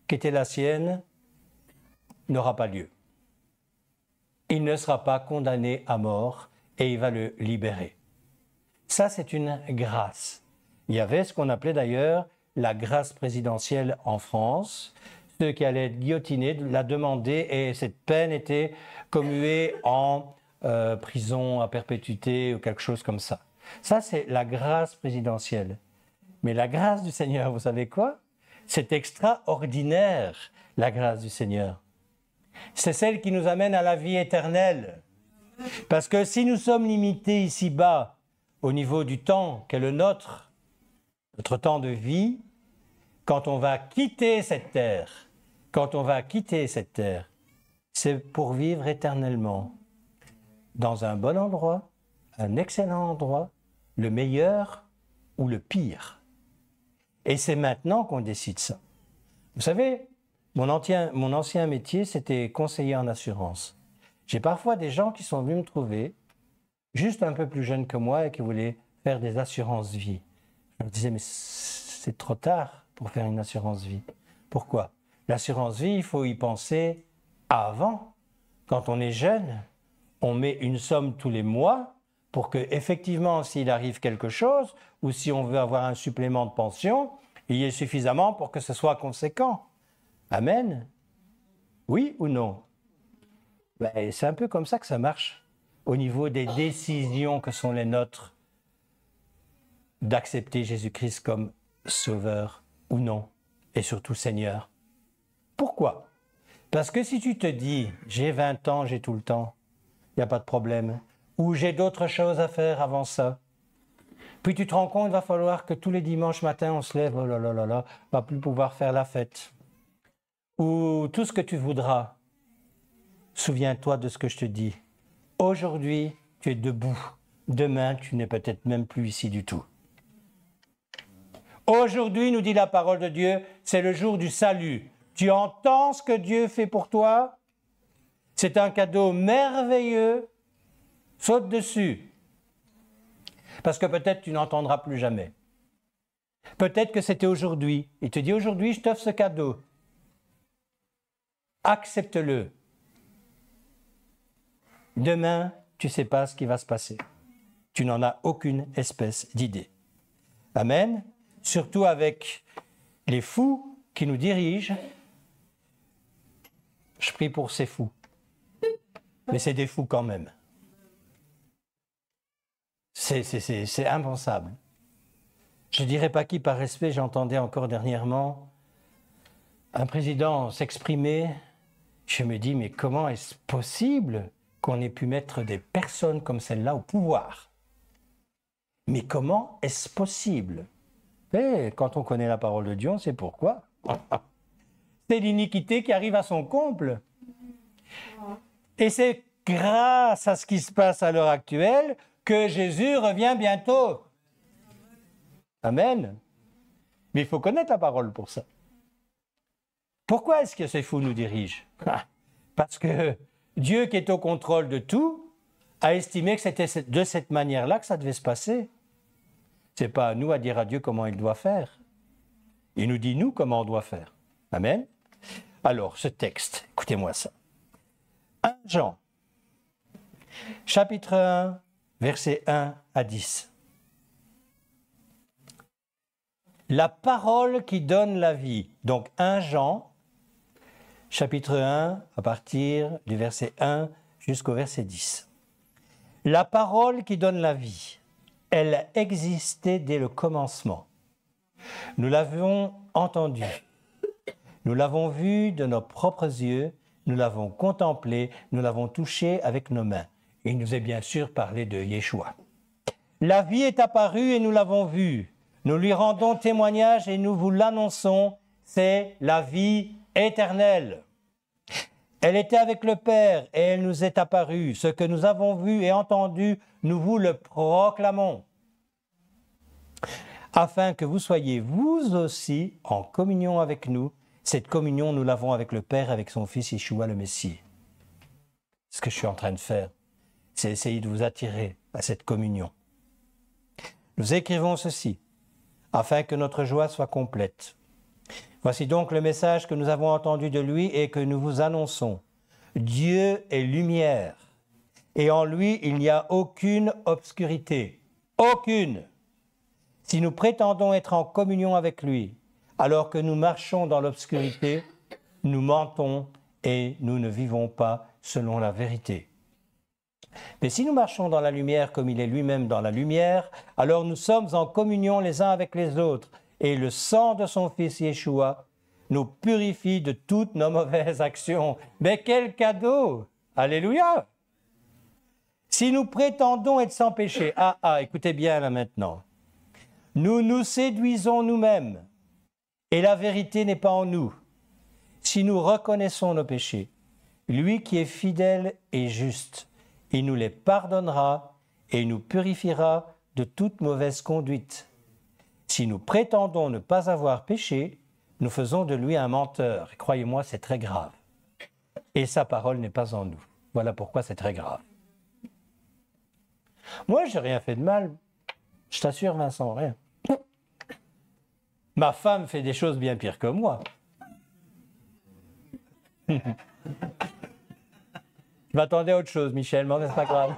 qui était la sienne n'aura pas lieu. Il ne sera pas condamné à mort et il va le libérer. Ça, c'est une grâce. Il y avait ce qu'on appelait d'ailleurs la grâce présidentielle en France. Ceux qui allaient être guillotinés la demandaient et cette peine était commuée en prison à perpétuité ou quelque chose comme ça. Ça, c'est la grâce présidentielle. Mais la grâce du Seigneur, vous savez quoi? C'est extraordinaire, la grâce du Seigneur. C'est celle qui nous amène à la vie éternelle. Parce que si nous sommes limités ici-bas, au niveau du temps qu'est le notre temps de vie, quand on va quitter cette terre, c'est pour vivre éternellement dans un bon endroit, un excellent endroit, le meilleur ou le pire. Et c'est maintenant qu'on décide ça. Vous savez, mon ancien métier, c'était conseiller en assurance. J'ai parfois des gens qui sont venus me trouver, juste un peu plus jeunes que moi et qui voulaient faire des assurances vie. Je leur disais, mais c'est trop tard pour faire une assurance vie. Pourquoi? L'assurance vie, il faut y penser avant. Quand on est jeune, on met une somme tous les mois pour que, effectivement, s'il arrive quelque chose ou si on veut avoir un supplément de pension, il y ait suffisamment pour que ce soit conséquent. Amen? Oui ou non? Ben, c'est un peu comme ça que ça marche au niveau des décisions que sont les nôtres d'accepter Jésus-Christ comme Sauveur ou non, et surtout Seigneur. Pourquoi? Parce que si tu te dis, j'ai 20 ans, j'ai tout le temps, il n'y a pas de problème, ou j'ai d'autres choses à faire avant ça, puis tu te rends compte, il va falloir que tous les dimanches matins, on se lève, oh là là là là, on va plus pouvoir faire la fête. Ou tout ce que tu voudras, souviens-toi de ce que je te dis. Aujourd'hui, tu es debout. Demain, tu n'es peut-être même plus ici du tout. Aujourd'hui, nous dit la parole de Dieu, c'est le jour du salut. Tu entends ce que Dieu fait pour toi? C'est un cadeau merveilleux. Saute dessus. Parce que peut-être tu n'entendras plus jamais. Peut-être que c'était aujourd'hui. Il te dit aujourd'hui, je t'offre ce cadeau. Accepte-le. Demain, tu ne sais pas ce qui va se passer. Tu n'en as aucune espèce d'idée. Amen. Surtout avec les fous qui nous dirigent. Je prie pour ces fous. Mais c'est des fous quand même. C'est impensable. Je ne dirais pas qui par respect, j'entendais encore dernièrement un président s'exprimer. Je me dis, mais comment est-ce possible qu'on ait pu mettre des personnes comme celle-là au pouvoir? Mais comment est-ce possible? Et quand on connaît la parole de Dieu, on sait pourquoi. C'est l'iniquité qui arrive à son comble. Et c'est grâce à ce qui se passe à l'heure actuelle que Jésus revient bientôt. Amen. Mais il faut connaître la parole pour ça. Pourquoi est-ce que ces fous nous dirigent? Parce que Dieu, qui est au contrôle de tout, a estimé que c'était de cette manière-là que ça devait se passer. Ce n'est pas à nous à dire à Dieu comment il doit faire. Il nous dit, nous, comment on doit faire. Amen. Alors, ce texte, écoutez-moi ça. 1 Jean, chapitre 1, versets 1 à 10. La parole qui donne la vie. Donc 1 Jean, chapitre 1, à partir du verset 1 jusqu'au verset 10. La parole qui donne la vie, elle existait dès le commencement. Nous l'avons entendue, nous l'avons vue de nos propres yeux, nous l'avons contemplée, nous l'avons touchée avec nos mains. Il nous est bien sûr parlé de Yeshua. La vie est apparue et nous l'avons vue. Nous lui rendons témoignage et nous vous l'annonçons, c'est la vie éternelle. Elle était avec le Père et elle nous est apparue. Ce que nous avons vu et entendu, nous vous le proclamons. Afin que vous soyez vous aussi en communion avec nous. Cette communion, nous l'avons avec le Père, avec son Fils Yeshua le Messie. Ce que je suis en train de faire, c'est essayer de vous attirer à cette communion. Nous écrivons ceci, afin que notre joie soit complète. Voici donc le message que nous avons entendu de lui et que nous vous annonçons. Dieu est lumière, et en lui il n'y a aucune obscurité. Aucune. Si nous prétendons être en communion avec lui, alors que nous marchons dans l'obscurité, nous mentons et nous ne vivons pas selon la vérité. Mais si nous marchons dans la lumière comme il est lui-même dans la lumière, alors nous sommes en communion les uns avec les autres. Et le sang de son Fils Yeshua nous purifie de toutes nos mauvaises actions. Mais quel cadeau! Alléluia! Si nous prétendons être sans péché, écoutez bien là maintenant, nous nous séduisons nous-mêmes et la vérité n'est pas en nous. Si nous reconnaissons nos péchés, lui qui est fidèle et juste, il nous les pardonnera et nous purifiera de toute mauvaise conduite. Si nous prétendons ne pas avoir péché, nous faisons de lui un menteur. Croyez-moi, c'est très grave. Et sa parole n'est pas en nous. Voilà pourquoi c'est très grave. Moi, je n'ai rien fait de mal. Je t'assure, Vincent, rien. Ma femme fait des choses bien pires que moi. Je m'attendais à autre chose, Michel, mais c'est pas grave.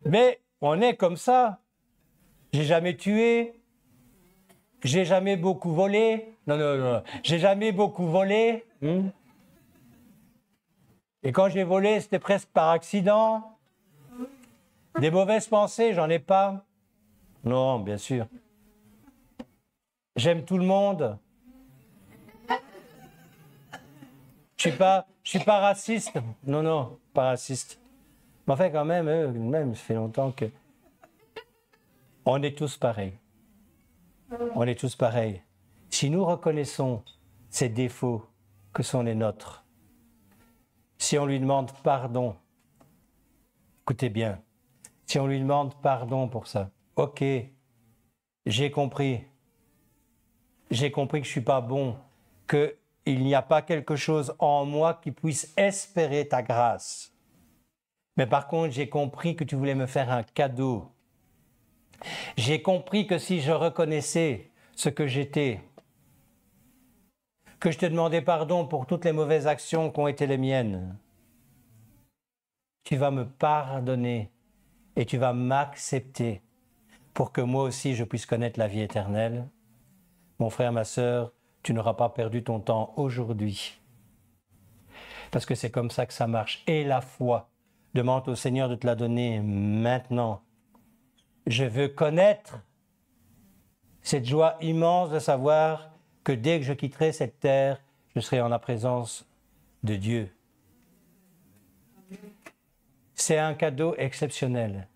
Mais on est comme ça. J'ai jamais tué. J'ai jamais beaucoup volé. Non. J'ai jamais beaucoup volé. Et quand j'ai volé, c'était presque par accident. Des mauvaises pensées, j'en ai pas. Non, bien sûr. J'aime tout le monde. Je suis pas raciste. Non, pas raciste. Mais enfin, quand même, ça fait longtemps que... On est tous pareils. On est tous pareils. Si nous reconnaissons ces défauts que sont les nôtres, si on lui demande pardon, écoutez bien, si on lui demande pardon pour ça, ok, j'ai compris que je ne suis pas bon, qu'il n'y a pas quelque chose en moi qui puisse espérer ta grâce. Mais par contre, j'ai compris que tu voulais me faire un cadeau. J'ai compris que si je reconnaissais ce que j'étais, que je te demandais pardon pour toutes les mauvaises actions qui ont été les miennes, tu vas me pardonner et tu vas m'accepter pour que moi aussi je puisse connaître la vie éternelle. Mon frère, ma sœur, tu n'auras pas perdu ton temps aujourd'hui. Parce que c'est comme ça que ça marche. Et la foi, demande au Seigneur de te la donner maintenant. Je veux connaître cette joie immense de savoir que dès que je quitterai cette terre, je serai en la présence de Dieu. C'est un cadeau exceptionnel.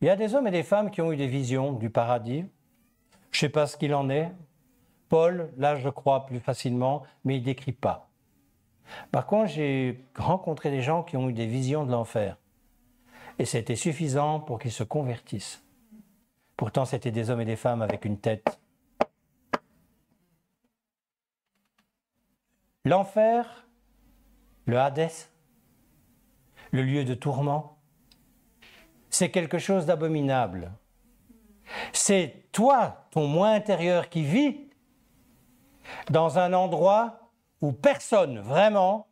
Il y a des hommes et des femmes qui ont eu des visions du paradis. Je ne sais pas ce qu'il en est. Paul, là je crois plus facilement, mais il ne décrit pas. Par contre, j'ai rencontré des gens qui ont eu des visions de l'enfer. Et c'était suffisant pour qu'ils se convertissent. Pourtant, c'était des hommes et des femmes avec une tête. L'enfer, le Hadès, le lieu de tourment, c'est quelque chose d'abominable. C'est toi, ton moi intérieur, qui vit dans un endroit où personne, vraiment,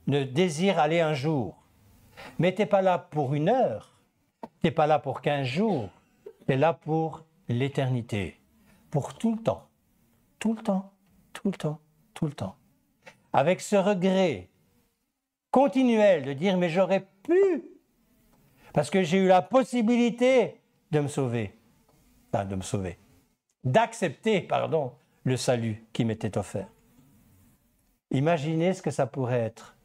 ne désire aller un jour. Mais tu n'es pas là pour 1 heure, tu n'es pas là pour 15 jours, tu es là pour l'éternité, pour tout le temps, tout le temps, tout le temps, tout le temps. Avec ce regret continuel de dire « mais j'aurais pu » parce que j'ai eu la possibilité de me sauver, d'accepter, le salut qui m'était offert. Imaginez ce que ça pourrait être.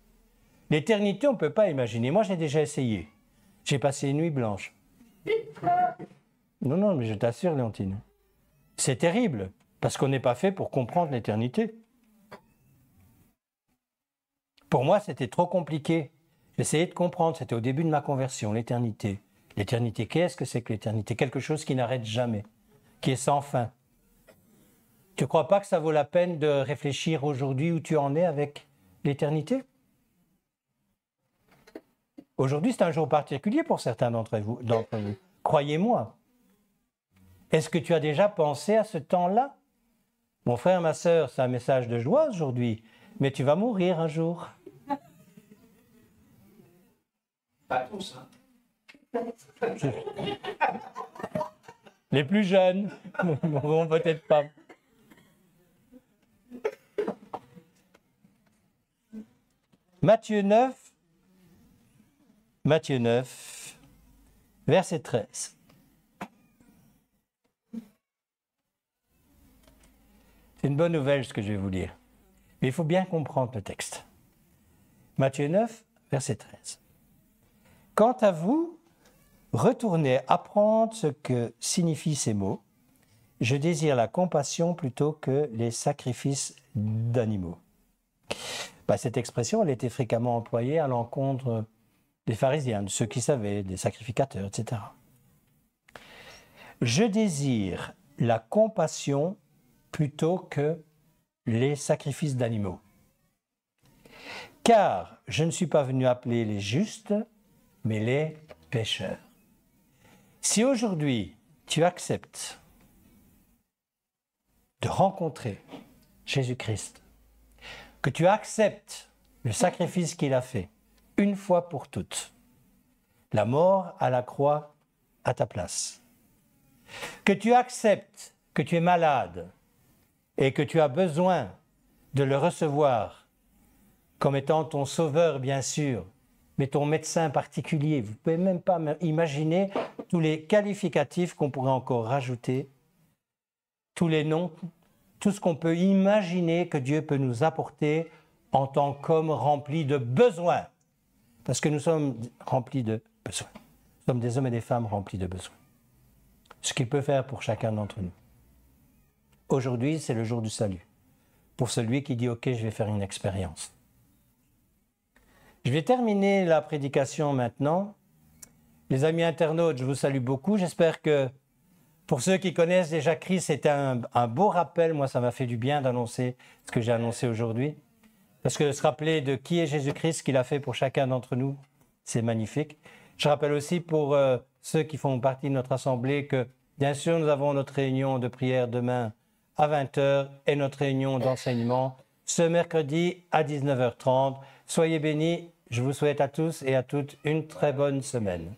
L'éternité, on ne peut pas imaginer. Moi, j'ai déjà essayé. J'ai passé une nuit blanche. Non, mais je t'assure, Léontine. C'est terrible, parce qu'on n'est pas fait pour comprendre l'éternité. Pour moi, c'était trop compliqué. J'essayais de comprendre, c'était au début de ma conversion, l'éternité. L'éternité, qu'est-ce que c'est que l'éternité? Quelque chose qui n'arrête jamais, qui est sans fin. Tu ne crois pas que ça vaut la peine de réfléchir aujourd'hui où tu en es avec l'éternité? Aujourd'hui, c'est un jour particulier pour certains d'entre vous. Croyez-moi. Est-ce que tu as déjà pensé à ce temps-là? Mon frère, ma sœur, c'est un message de joie aujourd'hui, mais tu vas mourir un jour. Pas tous, hein. Les plus jeunes, bon, peut-être pas. Matthieu 9, verset 13. C'est une bonne nouvelle ce que je vais vous lire. Mais il faut bien comprendre le texte. Matthieu 9, verset 13. Quant à vous, retournez apprendre ce que signifient ces mots. Je désire la compassion plutôt que les sacrifices d'animaux. Cette expression, elle était fréquemment employée à l'encontre des pharisiens, de ceux qui savaient, des sacrificateurs, etc. Je désire la compassion plutôt que les sacrifices d'animaux. Car je ne suis pas venu appeler les justes, mais les pécheurs. Si aujourd'hui tu acceptes de rencontrer Jésus-Christ, que tu acceptes le sacrifice qu'il a fait, une fois pour toutes, la mort à la croix à ta place, que tu acceptes que tu es malade et que tu as besoin de le recevoir comme étant ton sauveur, bien sûr, mais ton médecin particulier. Vous ne pouvez même pas imaginer tous les qualificatifs qu'on pourrait encore rajouter, tous les noms, tout ce qu'on peut imaginer que Dieu peut nous apporter en tant qu'hommes remplis de besoins. Parce que nous sommes remplis de besoins. Nous sommes des hommes et des femmes remplis de besoins. Ce qu'il peut faire pour chacun d'entre nous. Aujourd'hui, c'est le jour du salut. Pour celui qui dit « Ok, je vais faire une expérience ». Je vais terminer la prédication maintenant. Les amis internautes, je vous salue beaucoup. J'espère que pour ceux qui connaissent déjà Christ, c'était un beau rappel. Moi, ça m'a fait du bien d'annoncer ce que j'ai annoncé aujourd'hui. Parce que se rappeler de qui est Jésus-Christ, ce qu'il a fait pour chacun d'entre nous, c'est magnifique. Je rappelle aussi pour ceux qui font partie de notre assemblée que, bien sûr, nous avons notre réunion de prière demain à 20h et notre réunion d'enseignement ce mercredi à 19h30. Soyez bénis. Je vous souhaite à tous et à toutes une très bonne semaine.